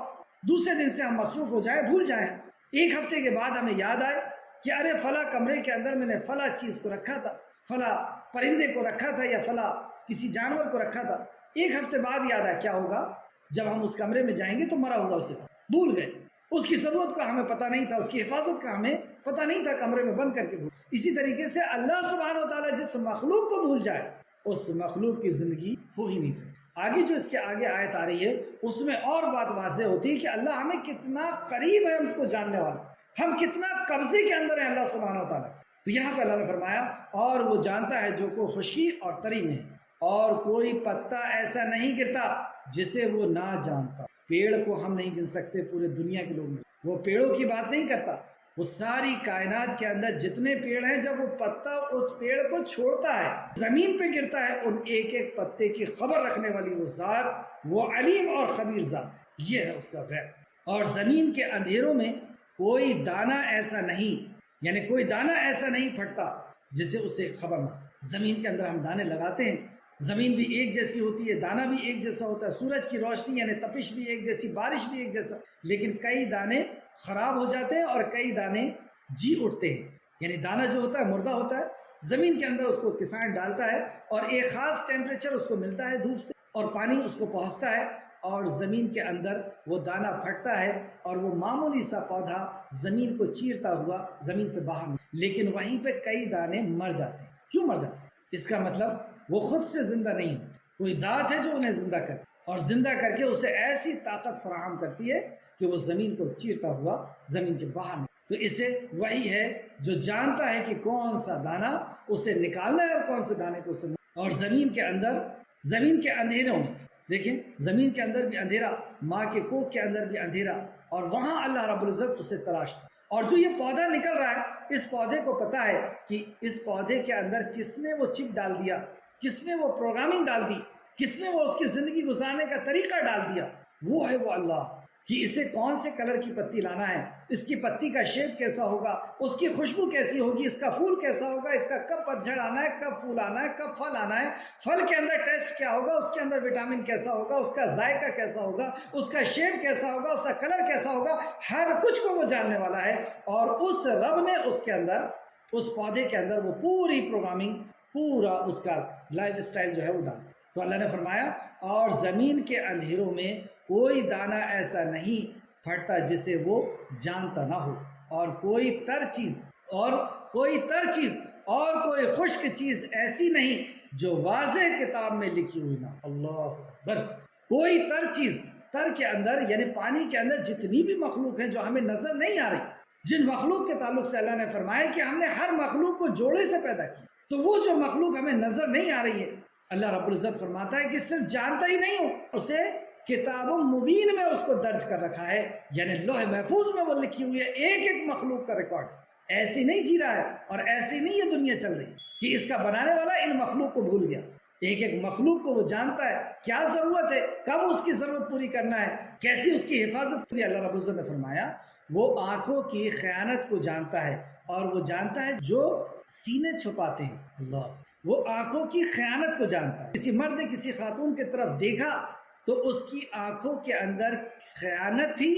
S1: دوسرے دن سے ہم مصروف ہو جائیں، بھول جائیں، ایک ہفتے کے بعد ہمیں یاد آئے کہ ارے فلاں کمرے کے اندر میں نے فلاں چیز کو رکھا تھا، فلاں پرندے کو رکھا تھا، یا فلاں کسی جانور کو رکھا تھا۔ ایک ہفتے بعد یاد آیا، کیا ہوگا؟ جب ہم اس کمرے میں جائیں گے تو مرا ہوگا، اسے بھول گئے، اس کی ضرورت کا ہمیں پتہ نہیں تھا، اس کی حفاظت کا ہمیں پتہ نہیں تھا، کمرے میں بند کر کے بھول۔ اسی طریقے سے اللہ سبحانہ وتعالیٰ جس مخلوق کو بھول جائے اس مخلوق کی زندگی ہو ہی نہیں سکتی۔ آگے جو اس کے آگے آیت آ رہی ہے اس میں اور بات واضح ہوتی ہے کہ اللہ ہمیں کتنا قریب ہے، اس کو جاننے والا، ہم کتنا قبضے کے اندر ہیں اللہ سبحانہ وتعالیٰ۔ تو یہاں پہ اللہ نے فرمایا، اور وہ جانتا ہے جو کو خشکی اور تری میں ہے، اور کوئی پتا ایسا نہیں گرتا جسے وہ نہ جانتا۔ پیڑ کو ہم نہیں گن سکتے پورے دنیا کے لوگ میں، وہ پیڑوں کی بات نہیں کرتا، وہ ساری کائنات کے اندر جتنے پیڑ ہیں، جب وہ پتا اس پیڑ کو چھوڑتا ہے زمین پہ گرتا ہے، ان ایک ایک پتے کی خبر رکھنے والی وہ ذات، وہ علیم اور خبیر ذات ہے، یہ ہے اس کا غیب۔ اور زمین کے اندھیروں میں کوئی دانہ ایسا نہیں، یعنی کوئی دانہ ایسا نہیں پھٹتا جسے اسے خبر نہ۔ زمین کے اندر ہم دانے لگاتے ہیں، زمین بھی ایک جیسی ہوتی ہے، دانہ بھی ایک جیسا ہوتا ہے، سورج کی روشنی یعنی تپش بھی ایک جیسی، بارش بھی ایک جیسا، لیکن کئی دانے خراب ہو جاتے ہیں اور کئی دانے جی اٹھتے ہیں. یعنی دانہ جو ہوتا ہے مردہ ہوتا ہے، زمین کے اندر اس کو کسان ڈالتا ہے اور ایک خاص ٹیمپریچر اس کو ملتا ہے دھوپ سے اور پانی اس کو پہنچتا ہے اور زمین کے اندر وہ دانہ پھٹتا ہے اور وہ معمولی سا پودا زمین کو چیرتا ہوا زمین سے باہر، لیکن وہیں پہ کئی دانے مر جاتے ہیں. کیوں مر جاتے ہیں؟ اس کا مطلب وہ خود سے زندہ نہیں ہوتے، کوئی ذات ہے جو انہیں زندہ کرتی اور زندہ کر کے اسے ایسی طاقت فراہم کرتی ہے کہ وہ زمین کو چیرتا ہوا زمین کے باہر نکلے. تو اسے وہی ہے جو جانتا ہے کہ کون سا دانہ اسے نکالنا ہے اور کون سے دانے کو اسے. اور زمین کے اندھیروں میں دیکھیں، زمین کے اندر بھی اندھیرا، ماں کے کوکھ کے اندر بھی اندھیرا، اور وہاں اللہ رب العزت اسے تراشتا. اور جو یہ پودا نکل رہا ہے، اس پودے کو پتا ہے کہ اس پودے کے اندر کس نے وہ چپ ڈال دیا، کس نے وہ پروگرامنگ ڈال دی، کس نے وہ اس کی زندگی گزارنے کا طریقہ ڈال دیا. وہ ہے وہ اللہ کہ اسے کون سے کلر کی پتی لانا ہے، اس کی پتی کا شیپ کیسا ہوگا، اس کی خوشبو کیسی ہوگی، اس کا پھول کیسا ہوگا، اس کا کب پتجھڑ آنا ہے، کب پھول آنا ہے، کب پھل آنا ہے، پھل کے اندر ٹیسٹ کیا ہوگا، اس کے اندر وٹامن کیسا ہوگا، اس کا ذائقہ کیسا ہوگا، اس کا شیپ کیسا ہوگا، اس کا کلر کیسا ہوگا، ہر کچھ کو وہ جاننے والا ہے. اور اس رب نے اس کے اندر، اس پودے کے اندر وہ پوری پروگرامنگ، پورا اس کا لائف اسٹائل جو ہے وہ ڈال دیا. تو اللہ نے فرمایا اور زمین کے اندھیروں میں کوئی دانہ ایسا نہیں پھٹتا جسے وہ جانتا نہ ہو، اور کوئی تر چیز اور کوئی خشک چیز ایسی نہیں جو واضح کتاب میں لکھی ہوئی نہ. اللہ اکبر. کوئی تر چیز، تر کے اندر یعنی پانی کے اندر جتنی بھی مخلوق ہیں جو ہمیں نظر نہیں آ رہی، جن مخلوق کے تعلق سے اللہ نے فرمایا کہ ہم نے ہر مخلوق کو جوڑے سے پیدا کیا، تو وہ جو مخلوق ہمیں نظر نہیں آ رہی ہے، اللہ رب العزت فرماتا ہے کہ صرف جانتا ہی نہیں ہو، اسے کتاب مبین میں اس کو درج کر رکھا ہے، یعنی لوح محفوظ میں وہ لکھی ہوئی ہے. ایک ایک مخلوق کا ریکارڈ. ایسی نہیں جی رہا ہے اور ایسی نہیں یہ دنیا چل رہی کہ اس کا بنانے والا ان مخلوق کو بھول گیا. ایک ایک مخلوق کو وہ جانتا ہے، کیا ضرورت ہے، کب اس کی ضرورت پوری کرنا ہے، کیسی اس کی حفاظت پوری. اللہ رب العزت نے فرمایا وہ آنکھوں کی خیانت کو جانتا ہے، اور وہ جانتا ہے جو سینے چھپاتے ہیں. اللہ، وہ آنکھوں کی خیانت کو جانتا ہے. کسی مرد نے کسی خاتون کی طرف دیکھا تو اس کی آنکھوں کے اندر خیانت تھی،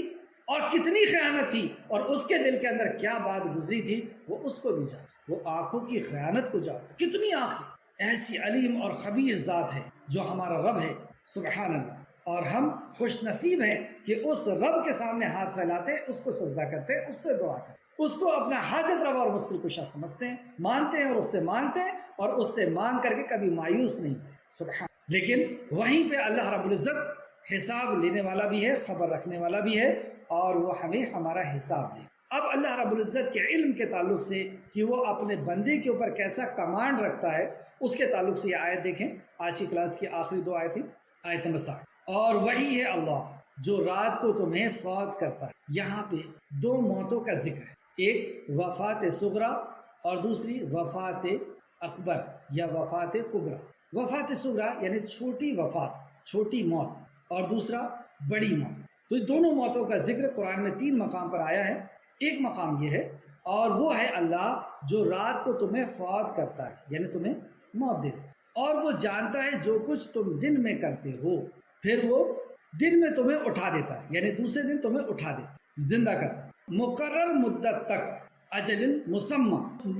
S1: اور کتنی خیانت تھی، اور اس کے دل کے اندر کیا بات گزری تھی وہ اس کو بھی جانتا. وہ آنکھوں کی خیانت کو جانتا. کتنی آنکھیں! ایسی علیم اور خبیر ذات ہے جو ہمارا رب ہے، سبحان اللہ. اور ہم خوش نصیب ہیں کہ اس رب کے سامنے ہاتھ پھیلاتے ہیں، اس کو سجدہ کرتے ہیں، اس سے دعا کرتے ہیں، اس کو اپنا حاجت روا اور مشکل کشا سمجھتے ہیں، مانتے ہیں اور اس سے مانگتے ہیں، اور اس سے مانگ کر کے کبھی مایوس نہیں ہوتے. سبحان. لیکن وہیں پہ اللہ رب العزت حساب لینے والا بھی ہے، خبر رکھنے والا بھی ہے، اور وہ ہمیں ہمارا حساب لے. اب اللہ رب العزت کے علم کے تعلق سے کہ وہ اپنے بندے کے اوپر کیسا کمانڈ رکھتا ہے، اس کے تعلق سے یہ آیت دیکھیں. آج کی کلاس کی آخری 2 آیتیں، آیت نمبر 60. اور وہی ہے اللہ جو رات کو تمہیں فوت کرتا ہے. یہاں پہ 2 موتوں کا ذکر ہے، ایک وفات صغرا اور دوسری وفات اکبر یا وفات کبرا. وفات صغرا یعنی چھوٹی وفات، چھوٹی موت، اور دوسرا بڑی موت. تو یہ دونوں موتوں کا ذکر قرآن میں 3 مقام پر آیا ہے. ایک مقام یہ ہے، اور وہ ہے اللہ جو رات کو تمہیں فوت کرتا ہے، یعنی تمہیں موت دے دیتا، اور وہ جانتا ہے جو کچھ تم دن میں کرتے ہو، پھر وہ دن میں تمہیں اٹھا دیتا ہے، یعنی دوسرے دن تمہیں اٹھا دیتا ہے، زندہ کرتا ہے. مقرر مدت تک، اجل مسمى،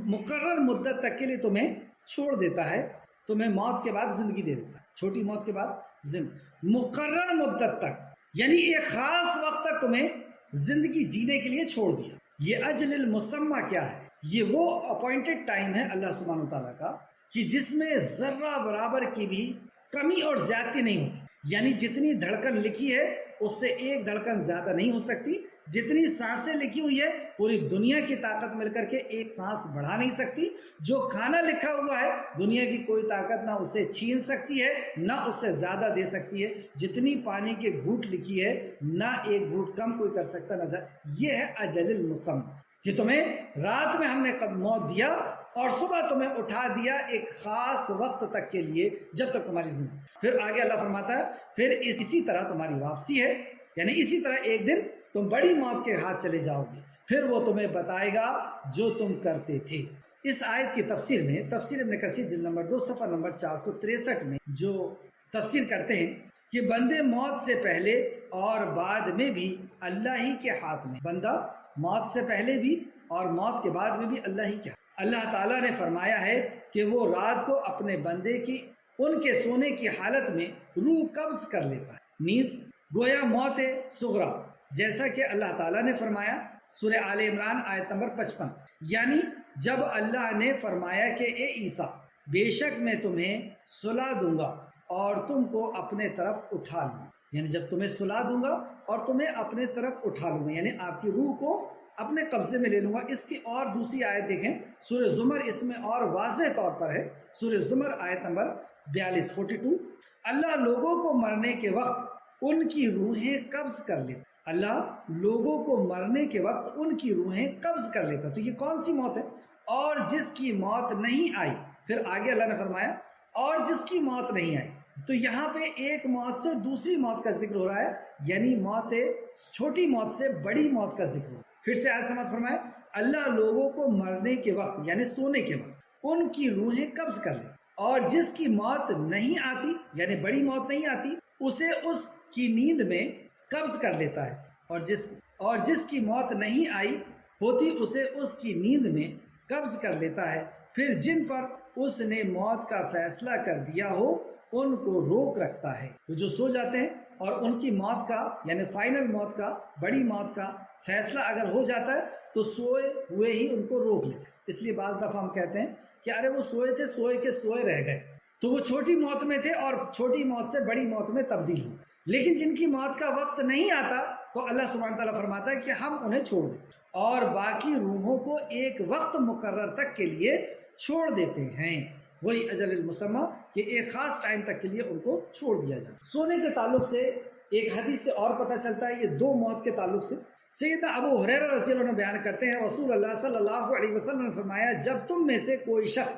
S1: مقرر مدت تک کے لیے تمہیں چھوڑ دیتا ہے، تمہیں موت کے بعد زندگی دے دیتا ہے، چھوٹی موت کے بعد مقرر مدت تک، یعنی ایک خاص وقت تک تمہیں زندگی جینے کے لیے چھوڑ دیا. یہ اجل المسمى کیا ہے؟ یہ وہ اپوائنٹڈ ٹائم ہے اللہ سبحانہ تعالیٰ کا کہ جس میں ذرہ برابر کی بھی کمی اور زیادتی نہیں ہوتی. یعنی جتنی دھڑکن لکھی ہے اس سے ایک دھڑکن زیادہ نہیں ہو سکتی، جتنی سانسیں لکھی ہوئی ہے پوری دنیا کی طاقت مل کر کے ایک سانس بڑھا نہیں سکتی. جو کھانا لکھا ہوا ہے دنیا کی کوئی طاقت نہ اسے چھین سکتی ہے نہ اس سے زیادہ دے سکتی ہے. جتنی پانی کے گھوٹ لکھی ہے نہ ایک گھوٹ کم کوئی کر سکتا نہ زیادہ. یہ ہے اجل المسمى کہ تمہیں رات میں ہم نے موت دیا اور صبح تمہیں اٹھا دیا ایک خاص وقت تک کے لیے جب تک تمہاری زندگی. پھر آگے اللہ فرماتا ہے پھر اسی طرح تمہاری واپسی ہے، یعنی اسی طرح ایک دن تم بڑی موت کے ہاتھ چلے جاؤ گے، پھر وہ تمہیں بتائے گا جو تم کرتے تھے. اس آیت کی تفسیر میں تفسیر ابن کثیر جلد نمبر 2 صفحہ نمبر 463 میں جو تفسیر کرتے ہیں کہ بندے موت سے پہلے اور بعد میں بھی اللہ ہی کے ہاتھ میں، بندہ موت سے پہلے بھی اور موت کے بعد میں بھی اللہ ہی کے ہاتھ۔ اللہ تعالیٰ نے فرمایا ہے کہ وہ رات کو اپنے بندے کی ان کے سونے کی حالت میں روح قبض کر لیتا ہے، نیز گویا موت صغرا، جیسا کہ اللہ تعالیٰ نے فرمایا سورہ آل عمران آیت نمبر 55، یعنی جب اللہ نے فرمایا کہ اے عیسیٰ بے شک میں تمہیں سلا دوں گا اور تم کو اپنے طرف اٹھا لوں گا، یعنی جب تمہیں سلا دوں گا اور تمہیں اپنے طرف اٹھا لوں گا، یعنی آپ کی روح کو اپنے قبضے میں لے لوں گا۔ اس کی اور دوسری آیت دیکھیں سورہ زمر، اس میں اور واضح طور پر ہے، سورہ زمر آیت نمبر 42 اللہ لوگوں کو مرنے کے وقت ان کی روحیں قبض کر لیتا، اللہ لوگوں کو مرنے کے وقت ان کی روحیں قبض کر لیتا۔ تو یہ کون سی موت ہے؟ اور جس کی موت نہیں آئی، پھر آگے اللہ نے فرمایا اور جس کی موت نہیں آئی، تو یہاں پہ ایک موت سے دوسری موت کا ذکر ہو رہا ہے، یعنی موت چھوٹی موت سے بڑی موت کا ذکر ہو رہا ہے۔ پھر سے آیت سماعت فرمائے اللہ لوگوں کو مرنے کے وقت یعنی سونے کے وقت ان کی روحیں قبض کر لے، اور جس کی موت نہیں آتی یعنی بڑی موت نہیں آتی اسے اس کی نیند میں قبض کر لیتا ہے، اور جس کی موت نہیں آئی ہوتی اسے اس کی نیند میں قبض کر لیتا ہے، پھر جن پر اس نے موت کا فیصلہ کر دیا ہو ان کو روک رکھتا ہے۔ تو جو سو جاتے ہیں اور ان کی موت کا یعنی فائنل موت کا، بڑی موت کا فیصلہ اگر ہو جاتا ہے تو سوئے ہوئے ہی ان کو روک لیتے۔ اس لیے بعض دفعہ ہم کہتے ہیں کہ ارے وہ سوئے تھے، سوئے کے سوئے رہ گئے، تو وہ چھوٹی موت میں تھے اور چھوٹی موت سے بڑی موت میں تبدیل ہو گئے۔ لیکن جن کی موت کا وقت نہیں آتا تو اللہ سبحانہ تعالیٰ فرماتا ہے کہ ہم انہیں چھوڑ دیتے اور باقی روحوں کو ایک وقت مقرر تک کے لیے چھوڑ دیتے ہیں، وہی اجل المسمى، کہ ایک خاص ٹائم تک کے لیے ان کو چھوڑ دیا جاتا۔ سونے کے تعلق سے ایک حدیث سے اور پتہ چلتا ہے، یہ دو موت کے تعلق سے سیدنا ابو ہریرہ رضی اللہ عنہ بیان کرتے ہیں رسول اللہ صلی اللہ علیہ وسلم نے فرمایا جب تم میں سے کوئی شخص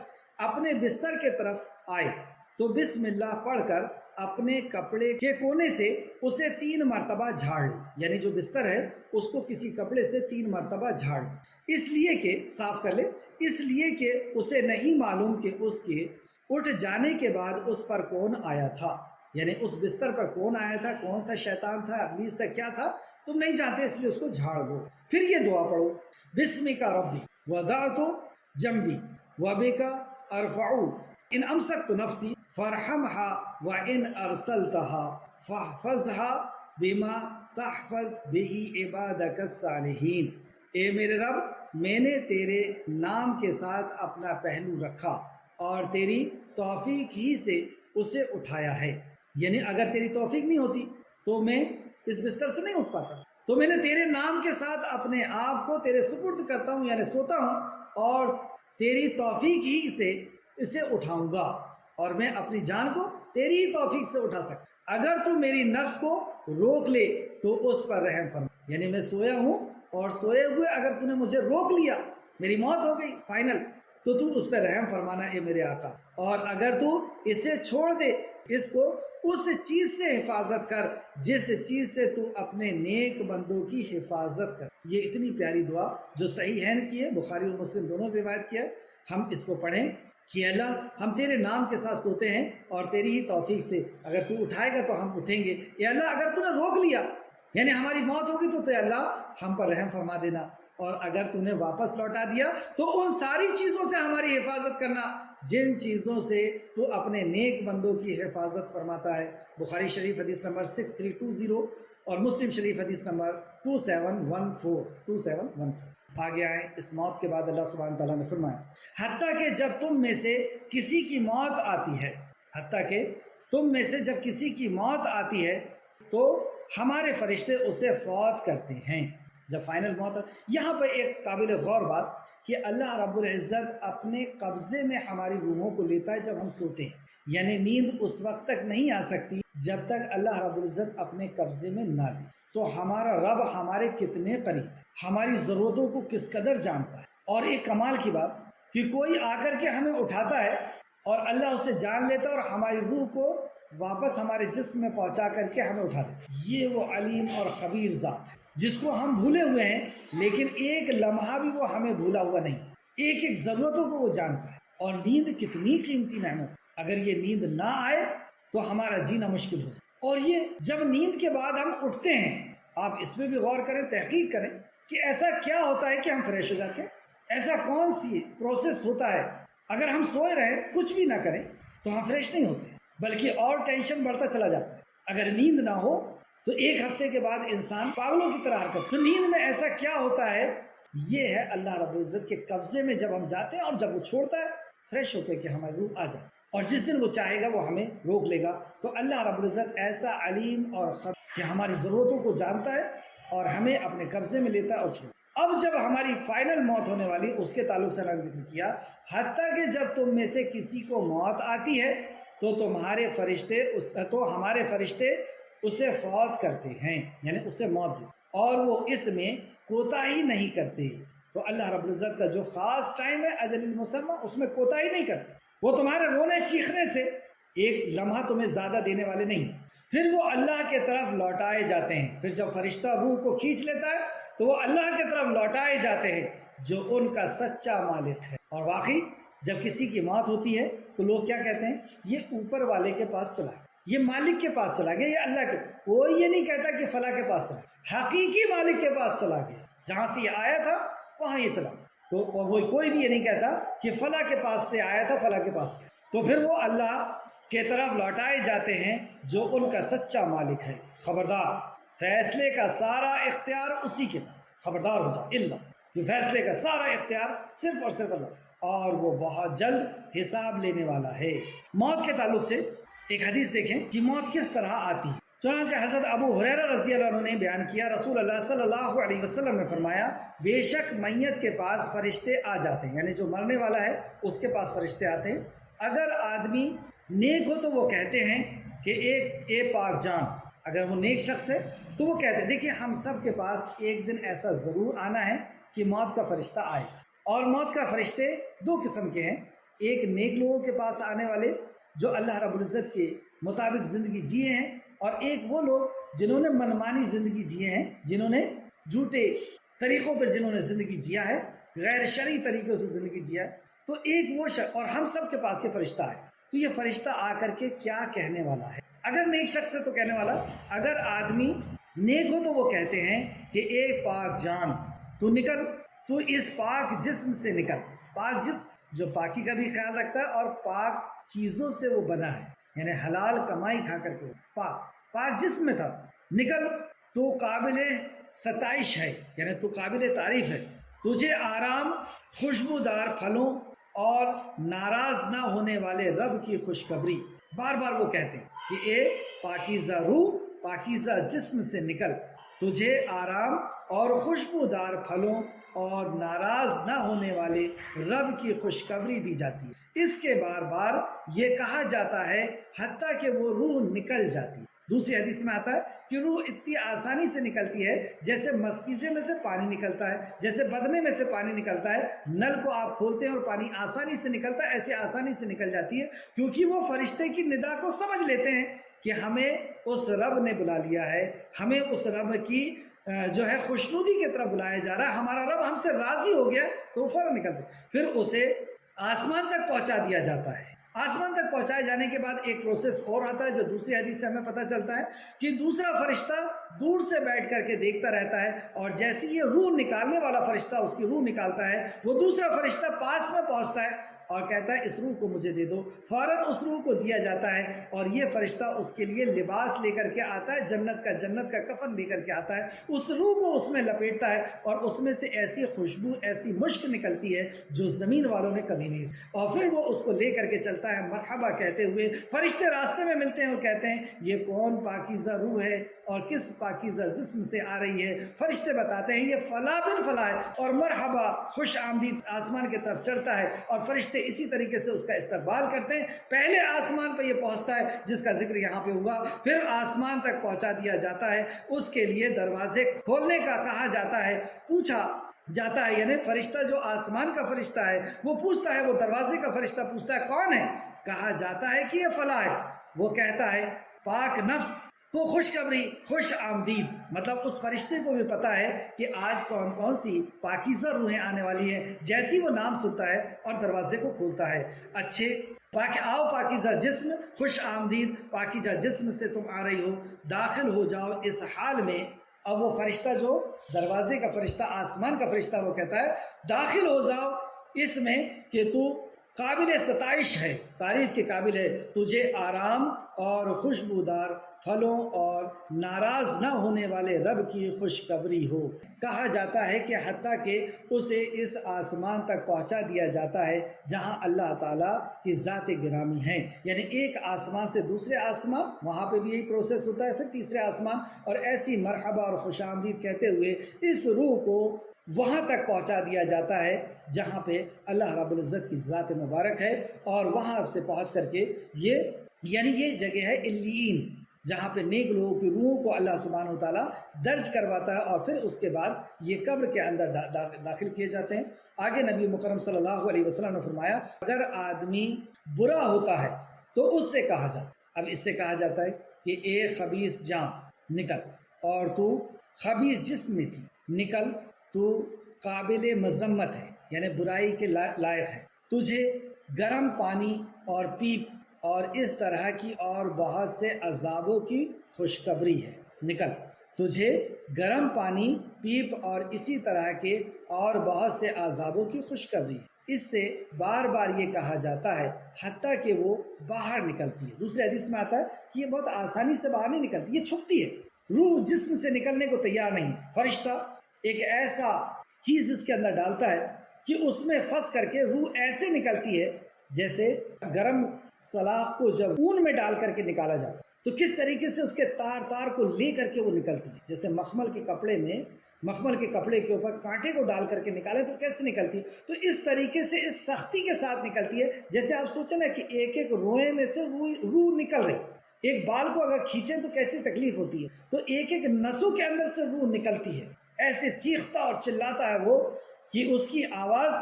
S1: اپنے بستر کے طرف آئے تو بسم اللہ پڑھ کر اپنے کپڑے کے کونے سے اسے 3 مرتبہ جھاڑ لے، یعنی جو بستر ہے اس کو کسی کپڑے سے 3 مرتبہ جھاڑ لے، اس لیے کہ صاف کر لے، اس لیے کہ اسے نہیں معلوم کہ اس کے اٹھ جانے کے بعد اس پر کون آیا تھا، یعنی اس بستر پر کون آیا تھا، کون سا شیطان تھا، ابلیس تھا، کیا تھا تم نہیں جانتے، اس لیے اس کو جھاڑ دو۔ پھر یہ دعا پڑھو بسمک ربی وضعت جنبی وبک ارفع ان امسکت نفسی فارحمها وان ارسلتها فاحفظها بما تحفظ به عبادك الصالحین۔ اے میرے رب، میں نے تیرے نام کے ساتھ اپنا پہلو رکھا اور تیری توفیق ہی سے اسے اٹھایا ہے، یعنی اگر تیری توفیق نہیں ہوتی تو میں اس بستر سے نہیں اٹھ پاتا، تو میں نے تیرے نام کے ساتھ اپنے آپ کو تیرے سپرد کرتا ہوں، یعنی سوتا ہوں اور تیری توفیق ہی سے اسے اٹھاؤں گا، اور میں اپنی جان کو تیری ہی توفیق سے اٹھا سکتا۔ اگر تو میری نفس کو روک لے تو اس پر رحم فرما، یعنی میں سویا ہوں اور سوئے ہوئے اگر تو نے مجھے روک لیا، میری موت ہو گئی فائنل، تو تو اس پہ رحم فرمانا اے میرے آقا، اور اگر تو اسے چھوڑ دے، اس کو اس چیز سے حفاظت کر جس چیز سے تو اپنے نیک بندوں کی حفاظت کر۔ یہ اتنی پیاری دعا جو صحیح ہے کی ہے، بخاری اور مسلم دونوں روایت کیا ہے، ہم اس کو پڑھیں کہ اللہ ہم تیرے نام کے ساتھ سوتے ہیں اور تیری ہی توفیق سے اگر تو اٹھائے گا تو ہم اٹھیں گے، یا اللہ اگر تو نے روک لیا یعنی ہماری موت ہوگی تو اللہ ہم پر رحم فرما دینا، اور اگر تو نے واپس لوٹا دیا تو ان ساری چیزوں سے ہماری حفاظت کرنا جن چیزوں سے تو اپنے نیک بندوں کی حفاظت فرماتا ہے۔ بخاری شریف حدیث نمبر 6320 اور مسلم شریف حدیث نمبر 2714 آگے آئیں۔ اس موت کے بعد اللہ سبحانہ تعالیٰ نے فرمایا حتیٰ کہ جب تم میں سے کسی کی موت آتی ہے، حتیٰ کہ تم میں سے جب کسی کی موت آتی ہے تو ہمارے فرشتے اسے فوت کرتے ہیں۔ جب فائنل موت، یہاں پر ایک قابل غور بات کہ اللہ رب العزت اپنے قبضے میں ہماری روحوں کو لیتا ہے جب ہم سوتے ہیں، یعنی نیند اس وقت تک نہیں آ سکتی جب تک اللہ رب العزت اپنے قبضے میں نہ لے۔ تو ہمارا رب ہمارے کتنے قریب ہے، ہماری ضرورتوں کو کس قدر جانتا ہے۔ اور ایک کمال کی بات کہ کوئی آ کر کے ہمیں اٹھاتا ہے اور اللہ اسے جان لیتا ہے اور ہماری روح کو واپس ہمارے جسم میں پہنچا کر کے ہمیں اٹھا دیتا ہے۔ یہ وہ علیم اور خبیر ذات ہے جس کو ہم بھولے ہوئے ہیں، لیکن ایک لمحہ بھی وہ ہمیں بھولا ہوا نہیں۔ ایک ایک ضرورتوں کو وہ جانتا ہے. اور نیند کتنی قیمتی نعمت ہے. اگر یہ نیند نہ آئے تو ہمارا جینا مشکل ہو جائے. اور یہ جب نیند کے بعد ہم اٹھتے ہیں، آپ اس میں بھی غور کریں، تحقیق کریں کہ ایسا کیا ہوتا ہے کہ ہم فریش ہو جاتے ہیں. ایسا کون سی پروسیس ہوتا ہے؟ اگر ہم سوئے رہیں کچھ بھی نہ کریں تو ہم فریش نہیں ہوتے، بلکہ اور ٹینشن بڑھتا چلا جاتا ہے. اگر نیند نہ ہو تو ایک ہفتے کے بعد انسان پاگلوں کی طرح حرکت. تو نیند میں ایسا کیا ہوتا ہے؟ یہ ہے اللہ رب العزت کے قبضے میں جب ہم جاتے ہیں، اور جب وہ چھوڑتا ہے فریش ہو کے کہ ہماری روح آ جائے. اور جس دن وہ چاہے گا وہ ہمیں روک لے گا. تو اللہ رب العزت ایسا علیم اور خبیر کہ ہماری ضرورتوں کو جانتا ہے اور ہمیں اپنے قبضے میں لیتا ہے اور چھوڑتا. اب جب ہماری فائنل موت ہونے والی، اس کے تعلق سے اللہ نے ذکر کیا، حتیٰ کہ جب تم میں سے کسی کو موت آتی ہے تو ہمارے فرشتے اسے فوت کرتے ہیں، یعنی اسے موت دے، اور وہ اس میں کوتاہی نہیں کرتے. تو اللہ رب العزت کا جو خاص ٹائم ہے اجل مسمى، اس میں کوتاہی نہیں کرتے. وہ تمہارے رونے چیخنے سے ایک لمحہ تمہیں زیادہ دینے والے نہیں. پھر وہ اللہ کے طرف لوٹائے جاتے ہیں. پھر جب فرشتہ روح کو کھینچ لیتا ہے تو وہ اللہ کی طرف لوٹائے جاتے ہیں جو ان کا سچا مالک ہے. اور واقعی جب کسی کی موت ہوتی ہے تو لوگ کیا کہتے ہیں؟ یہ اوپر والے کے پاس چلا گیا، یہ مالک کے پاس چلا گیا، یہ اللہ کے. کوئی یہ نہیں کہتا کہ فلاں کے پاس چلا گیا، حقیقی مالک کے پاس چلا گیا. جہاں سے یہ آیا تھا وہاں یہ چلا گیا. تو وہ کوئی بھی یہ نہیں کہتا کہ فلاں کے پاس سے آیا تھا فلاں کے پاس گیا. تو پھر وہ اللہ کے طرف لوٹائے جاتے ہیں جو ان کا سچا مالک ہے. خبردار، فیصلے کا سارا اختیار اسی کے پاس. خبردار ہو جا اللہ، کہ فیصلے کا سارا اختیار صرف اور صرف اللہ، اور وہ بہت جلد حساب لینے والا ہے. موت کے تعلق سے ایک حدیث دیکھیں کہ موت کس طرح آتی ہے. چنانچہ حضرت ابو ہریرہ رضی اللہ عنہ نے بیان کیا، رسول اللہ صلی اللہ علیہ وسلم نے فرمایا، بے شک میت کے پاس فرشتے آ جاتے ہیں، یعنی جو مرنے والا ہے اس کے پاس فرشتے آتے ہیں. اگر آدمی نیک ہو تو وہ کہتے ہیں کہ اے پاک جان. اگر وہ نیک شخص ہے تو وہ کہتے ہیں. دیکھیں، ہم سب کے پاس ایک دن ایسا ضرور آنا ہے کہ موت کا فرشتہ آئے. اور موت کا فرشتے دو قسم کے ہیں. ایک نیک لوگوں کے پاس آنے والے جو اللہ رب العزت کے مطابق زندگی جیے ہیں، اور ایک وہ لوگ جنہوں نے منمانی زندگی جیے ہیں، جنہوں نے جھوٹے طریقوں پر جنہوں نے زندگی جیا ہے، غیر شرعی طریقوں سے زندگی جیا ہے. تو ایک وہ شخص، اور ہم سب کے پاس یہ فرشتہ ہے. تو یہ فرشتہ آ کر کے کیا کہنے والا ہے؟ اگر نیک شخص ہے تو کہنے والا، اگر آدمی نیک ہو تو وہ کہتے ہیں کہ اے پاک جان، تو نکل، تو اس پاک جسم سے نکل. پاک جسم جو پاکی کا بھی خیال رکھتا ہے اور پاک چیزوں سے وہ بنا ہے، یعنی حلال کمائی کھا کر کے پاک جسم میں تھا. نکل، تو قابل ستائش ہے، یعنی تو قابل تعریف ہے. تجھے آرام، خوشبودار پھلوں اور ناراض نہ ہونے والے رب کی خوشخبری. بار بار وہ کہتے ہیں کہ اے پاکیزہ روح، پاکیزہ جسم سے نکل، تجھے آرام اور خوشبودار پھلوں اور ناراض نہ ہونے والے رب کی خوشخبری دی جاتی ہے. اس کے بار بار یہ کہا جاتا ہے حتیٰ کہ وہ روح نکل جاتی ہے. دوسری حدیث میں آتا ہے کہ روح اتنی آسانی سے نکلتی ہے جیسے مسکیزے میں سے پانی نکلتا ہے، جیسے بدنے میں سے پانی نکلتا ہے. نل کو آپ کھولتے ہیں اور پانی آسانی سے نکلتا ہے، ایسے آسانی سے نکل جاتی ہے، کیونکہ وہ فرشتے کی ندا کو سمجھ لیتے ہیں کہ ہمیں اس رب نے بلا لیا ہے، ہمیں اس رب کی جو ہے خوشنودی کی طرف بلایا جا رہا ہے، ہمارا رب ہم سے راضی ہو گیا. تو وہ فوراً نکلتے، پھر اسے آسمان تک پہنچا دیا جاتا ہے. آسمان تک پہنچائے جانے کے بعد ایک پروسیس اور آتا ہے جو دوسری حدیث سے ہمیں پتہ چلتا ہے کہ دوسرا فرشتہ دور سے بیٹھ کر کے دیکھتا رہتا ہے، اور جیسے یہ روح نکالنے والا فرشتہ اس کی روح نکالتا ہے، وہ دوسرا فرشتہ پاس میں پہنچتا ہے اور کہتا ہے اس روح کو مجھے دے دو. فوراً اس روح کو دیا جاتا ہے، اور یہ فرشتہ اس کے لیے لباس لے کر کے آتا ہے، جنت کا کفن لے کر کے آتا ہے، اس روح کو اس میں لپیٹتا ہے، اور اس میں سے ایسی خوشبو، ایسی مشک نکلتی ہے جو زمین والوں نے کبھی نہیں. اور پھر وہ اس کو لے کر کے چلتا ہے مرحبا کہتے ہوئے. فرشتے راستے میں ملتے ہیں اور کہتے ہیں یہ کون پاکیزہ روح ہے اور کس پاکیزہ جسم سے آ رہی ہے. فرشتے بتاتے ہیں یہ فلاں بن فلاں ہے، اور مرحبا، خوش آمدید آسمان کی طرف چڑھتا ہے. اور فرشتے اسی طریقے سے اس کا استقبال کرتے ہیں. پہلے آسمان پہ یہ پہنچتا ہے جس کا ذکر یہاں پہ ہوا، پھر آسمان تک پہنچا دیا جاتا ہے. اس کے لیے دروازے کھولنے کا کہا جاتا ہے، پوچھا جاتا ہے، یعنی فرشتہ جو آسمان کا فرشتہ ہے وہ پوچھتا ہے، وہ دروازے کا فرشتہ پوچھتا ہے کون ہے؟ کہا جاتا ہے کہ یہ فلاں ہے. وہ کہتا ہے پاک نفس وہ خوشخبری، خوش آمدید، مطلب اس فرشتے کو بھی پتا ہے کہ آج کون کون سی پاکیزہ روحیں آنے والی ہیں۔ جیسی وہ نام سنتا ہے اور دروازے کو کھولتا ہے، اچھے آؤ پاکیزہ جسم، خوش آمدید پاکیزہ جسم سے تم آ رہی ہو، داخل ہو جاؤ اس حال میں۔ اب وہ فرشتہ جو دروازے کا فرشتہ، آسمان کا فرشتہ، وہ کہتا ہے داخل ہو جاؤ اس میں کہ تو قابل ستائش ہے، تعریف کے قابل ہے، تجھے آرام اور خوشبودار پھلوں اور ناراض نہ ہونے والے رب کی خوشخبری ہو۔ کہا جاتا ہے کہ حتیٰ کہ اسے اس آسمان تک پہنچا دیا جاتا ہے جہاں اللہ تعالیٰ کی ذات گرامی ہے، یعنی ایک آسمان سے دوسرے آسمان، وہاں پہ بھی یہی پروسیس ہوتا ہے، پھر تیسرے آسمان، اور ایسی مرحبا اور خوش آمدید کہتے ہوئے اس روح کو وہاں تک پہنچا دیا جاتا ہے جہاں پہ اللہ رب العزت کی ذات مبارک ہے، اور وہاں سے پہنچ کر کے یہ جگہ ہے علیین، جہاں پہ نیک لوگوں کی روحوں کو اللہ سبحانہ و تعالیٰ درج کرواتا ہے، اور پھر اس کے بعد یہ قبر کے اندر داخل کیے جاتے ہیں۔ آگے نبی مکرم صلی اللہ علیہ وسلم نے فرمایا اگر آدمی برا ہوتا ہے تو اس سے کہا جاتا ہے، اب اس سے کہا جاتا ہے کہ اے خبیث جان نکل، اور تو خبیث جسم میں تھی نکل، تو قابل مذمت ہے یعنی برائی کے لائق ہے، تجھے گرم پانی اور پیپ اور اس طرح کی اور بہت سے عذابوں کی خوشخبری ہے، نکل، تجھے گرم پانی، پیپ اور اسی طرح کے اور بہت سے عذابوں کی خوشخبری ہے۔ اس سے بار بار یہ کہا جاتا ہے حتیٰ کہ وہ باہر نکلتی ہے۔ دوسرے حدیث میں آتا ہے کہ یہ بہت آسانی سے باہر نہیں نکلتی، یہ چھپتی ہے، روح جسم سے نکلنے کو تیار نہیں، فرشتہ ایک ایسا چیز اس کے اندر ڈالتا ہے کہ اس میں پھنس کر کے روح ایسے نکلتی ہے جیسے گرم سلاخ کو جب اون میں ڈال کر کے نکالا جاتا ہے تو کس طریقے سے اس کے تار کو لے کر کے وہ نکلتی ہے، جیسے مخمل کے کپڑے کے اوپر کانٹے کو ڈال کر کے نکالے تو کیسے نکلتی ہے، تو اس طریقے سے اس سختی کے ساتھ نکلتی ہے۔ جیسے آپ سوچیں نا کہ ایک ایک روئے میں سے روح نکل رہی، ایک بال کو اگر کھینچیں تو کیسی تکلیف ہوتی ہے، تو ایک ایک نسوں کے اندر سے روح نکلتی ہے، ایسے چیختا اور چلاتا ہے وہ کہ اس کی آواز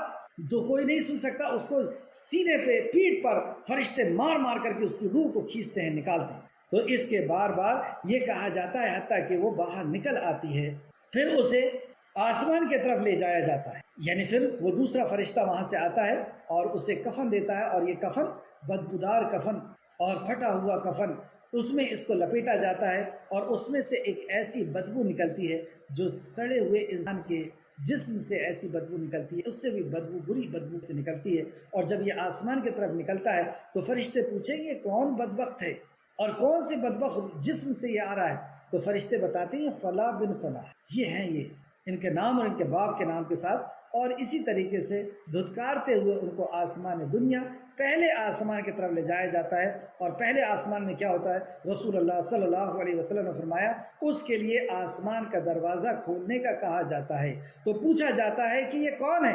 S1: تو کوئی نہیں سن سکتا، اس کو سینے پہ پیٹھ پر فرشتے مار مار کر کے اس کی روح کو کھینچتے ہیں، نکالتے ہیں۔ تو اس کے بار بار یہ کہا جاتا ہے حتیٰ کہ وہ باہر نکل آتی ہے، پھر اسے آسمان کی طرف لے جایا جاتا ہے، یعنی پھر وہ دوسرا فرشتہ وہاں سے آتا ہے اور اسے کفن دیتا ہے، اور یہ کفن بدبودار کفن اور پھٹا ہوا کفن، اس میں اس کو لپیٹا جاتا ہے، اور اس میں سے ایک ایسی بدبو نکلتی ہے جو سڑے ہوئے انسان کے جسم سے ایسی بدبو نکلتی ہے، اس سے بھی بدبو، بری بدبو سے نکلتی ہے۔ اور جب یہ آسمان کی طرف نکلتا ہے تو فرشتے پوچھیں یہ کون بدبخت ہے اور کون سی بدبخت جسم سے یہ آ رہا ہے، تو فرشتے بتاتے ہیں فلاں بن فلاں، یہ ہیں، یہ ان کے نام اور ان کے باپ کے نام کے ساتھ، اور اسی طریقے سے دھتکارتے ہوئے ان کو آسمان دنیا، پہلے آسمان کی طرف لے جایا جاتا ہے۔ اور پہلے آسمان میں کیا ہوتا ہے، رسول اللہ صلی اللہ علیہ وسلم نے فرمایا اس کے لیے آسمان کا دروازہ کھولنے کا کہا جاتا ہے، تو پوچھا جاتا ہے کہ یہ کون ہے،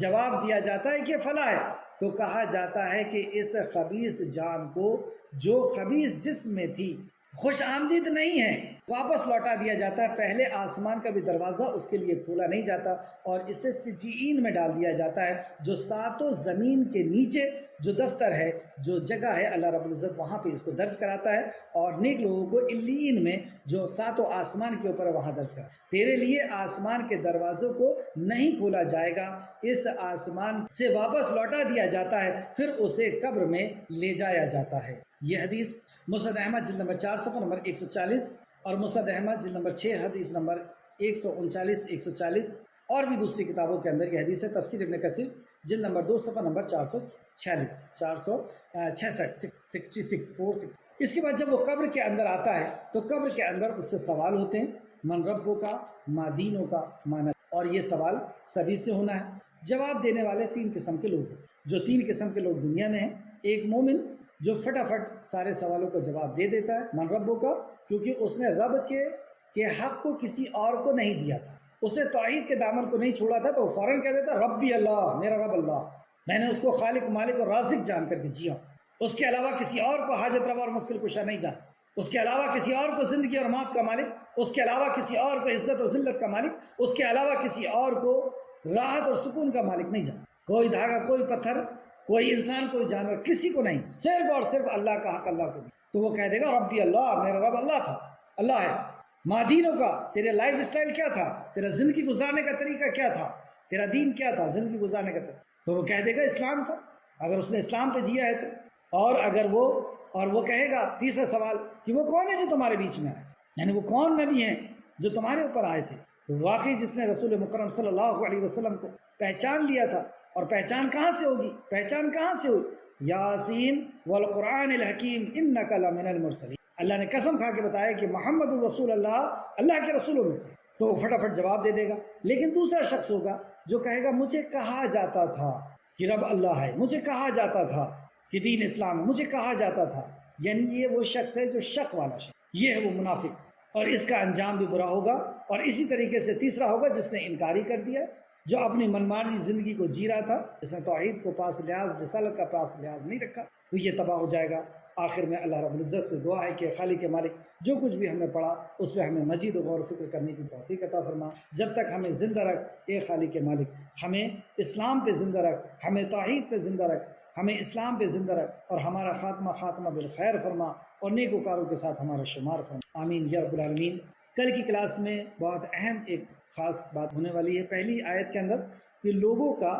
S1: جواب دیا جاتا ہے کہ فلاں ہے، تو کہا جاتا ہے کہ اس خبیث جان کو جو خبیث جسم میں تھی خوش آمدید نہیں ہے، واپس لوٹا دیا جاتا ہے، پہلے آسمان کا بھی دروازہ اس کے لیے کھولا نہیں جاتا، اور اسے سجین میں ڈال دیا جاتا ہے، جو ساتوں زمین کے نیچے جو دفتر ہے، جو جگہ ہے، اللہ رب العزت وہاں پہ اس کو درج کراتا ہے، اور نیک لوگوں کو علیین میں جو ساتوں آسمان کے اوپر وہاں درج کراتا ہے۔ تیرے لیے آسمان کے دروازوں کو نہیں کھولا جائے گا، اس آسمان سے واپس لوٹا دیا جاتا ہے، پھر اسے قبر میں لے جایا جاتا ہے۔ یہ حدیث مسند احمد جلد نمبر 4 صفحہ نمبر 140 اور مسند احمد جلد نمبر 6 حدیث نمبر 139 140 اور بھی دوسری کتابوں کے اندر یہ حدیث ہے۔ تفسیر ابن کثیر جلد نمبر 2 صفحہ نمبر 446 466 اس کے بعد جب وہ قبر کے اندر آتا ہے تو قبر کے اندر اس سے سوال ہوتے ہیں، من ربوں کا، ما دینوں کا، مانا، اور یہ سوال سبھی سے ہونا ہے۔ جواب دینے والے 3 قسم کے لوگ ہوتے ہیں، جو 3 قسم کے لوگ دنیا میں ہیں۔ ایک مومن جو فٹافٹ سارے سوالوں کا جواب دے دیتا ہے، من ربوں کا، کیونکہ اس نے رب کے حق کو کسی اور کو نہیں دیا تھا، اسے توحید کے دامن کو نہیں چھوڑا تھا، تو وہ فوراً کہہ دیتا ربی اللہ، میرا رب اللہ، میں نے اس کو خالق مالک اور رازق جان کر کے جیا، اس کے علاوہ کسی اور کو حاجت روا اور مشکل کشا نہیں جانا، اس کے علاوہ کسی اور کو زندگی اور موت کا مالک، اس کے علاوہ کسی اور کو عزت اور ذلت کا مالک، اس کے علاوہ کسی اور کو راحت اور سکون کا مالک نہیں جانا، کوئی دھاگا، کوئی پتھر، کوئی انسان، کوئی جانور، کسی کو نہیں، صرف اور صرف اللہ کا حق اللہ کو دی، تو وہ کہہ دے گا ربی اللہ، میرا رب اللہ تھا۔ اللہ ہے۔ ما دینوں کا، تیرے لائف اسٹائل کیا تھا، تیرا زندگی گزارنے کا طریقہ کیا تھا، تیرا دین کیا تھا، زندگی گزارنے کا طریقہ، تو وہ کہہ دے گا اسلام تھا، اگر اس نے اسلام پہ جیا ہے تو۔ اور وہ کہے گا تیسرا سوال کہ وہ کون ہے جو تمہارے بیچ میں آئے تھے، یعنی وہ کون نبی ہیں جو تمہارے اوپر آئے تھے۔ تو واقعی جس نے رسول مکرم صلی اللہ علیہ وسلم کو پہچان لیا تھا، اور پہچان کہاں سے ہوگی، پہچان کہاں سے ہوئی، یاسین والقرآن الحکیم انک لمن المرسلین، اللہ نے قسم کھا کے بتایا کہ محمد الرسول اللہ کے رسولوں میں سے، تو وہ فٹافٹ جواب دے دے گا۔ لیکن دوسرا شخص ہوگا جو کہے گا مجھے کہا جاتا تھا کہ رب اللہ ہے، مجھے کہا جاتا تھا کہ دین اسلام ہے، مجھے کہا جاتا تھا، یعنی یہ وہ شخص ہے جو شک والا شخص، یہ ہے وہ منافق، اور اس کا انجام بھی برا ہوگا۔ اور اسی طریقے سے تیسرا ہوگا جس نے انکاری کر دیا، جو اپنی منمانی زندگی کو جی رہا تھا، جس نے توحید کو پاس لحاظ، رسالت کا پاس لحاظ نہیں رکھا، تو یہ تباہ ہو جائے گا۔ آخر میں اللہ رب العزت سے دعا ہے کہ خالق مالک جو کچھ بھی ہم نے پڑھا اس پہ ہمیں مزید غور و فکر کرنے کی توفیق عطا فرما۔ جب تک ہمیں زندہ رکھ اے خالق مالک، ہمیں اسلام پہ زندہ رکھ، ہمیں توحید پہ زندہ رکھ، ہمیں اسلام پہ زندہ رکھ، اور ہمارا خاتمہ بالخیر فرما، اور نیک وکاروں کے ساتھ ہمارا شمار فرما، آمین یا رب العالمین۔ کل کی کلاس میں بہت اہم ایک خاص بات ہونے والی ہے، پہلی آیت کے اندر کہ لوگوں کا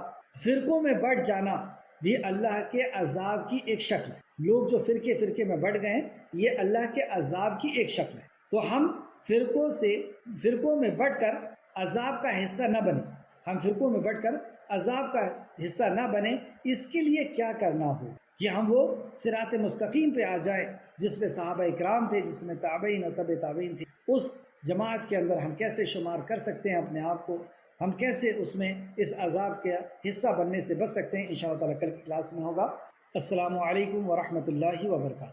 S1: فرقوں میں بٹ جانا بھی اللہ کے عذاب کی ایک شکل ہے۔ لوگ جو فرقے میں بٹ گئے یہ اللہ کے عذاب کی ایک شکل ہے، تو ہم فرقوں میں بٹ کر عذاب کا حصہ نہ بنیں، ہم فرقوں میں بٹ کر عذاب کا حصہ نہ بنیں۔ اس کے لیے کیا کرنا ہو کہ ہم وہ صراط مستقیم پہ آ جائیں جس پہ صحابہ اکرام تھے، جس میں تابعین اور تبع تابعین تھے، اس جماعت کے اندر ہم کیسے شمار کر سکتے ہیں اپنے آپ کو، ہم کیسے اس میں اس عذاب کے حصہ بننے سے بچ سکتے ہیں، انشاءاللہ تعالیٰ کل کی کلاس میں ہوگا۔ السلام علیکم ورحمۃ اللہ وبرکاتہ۔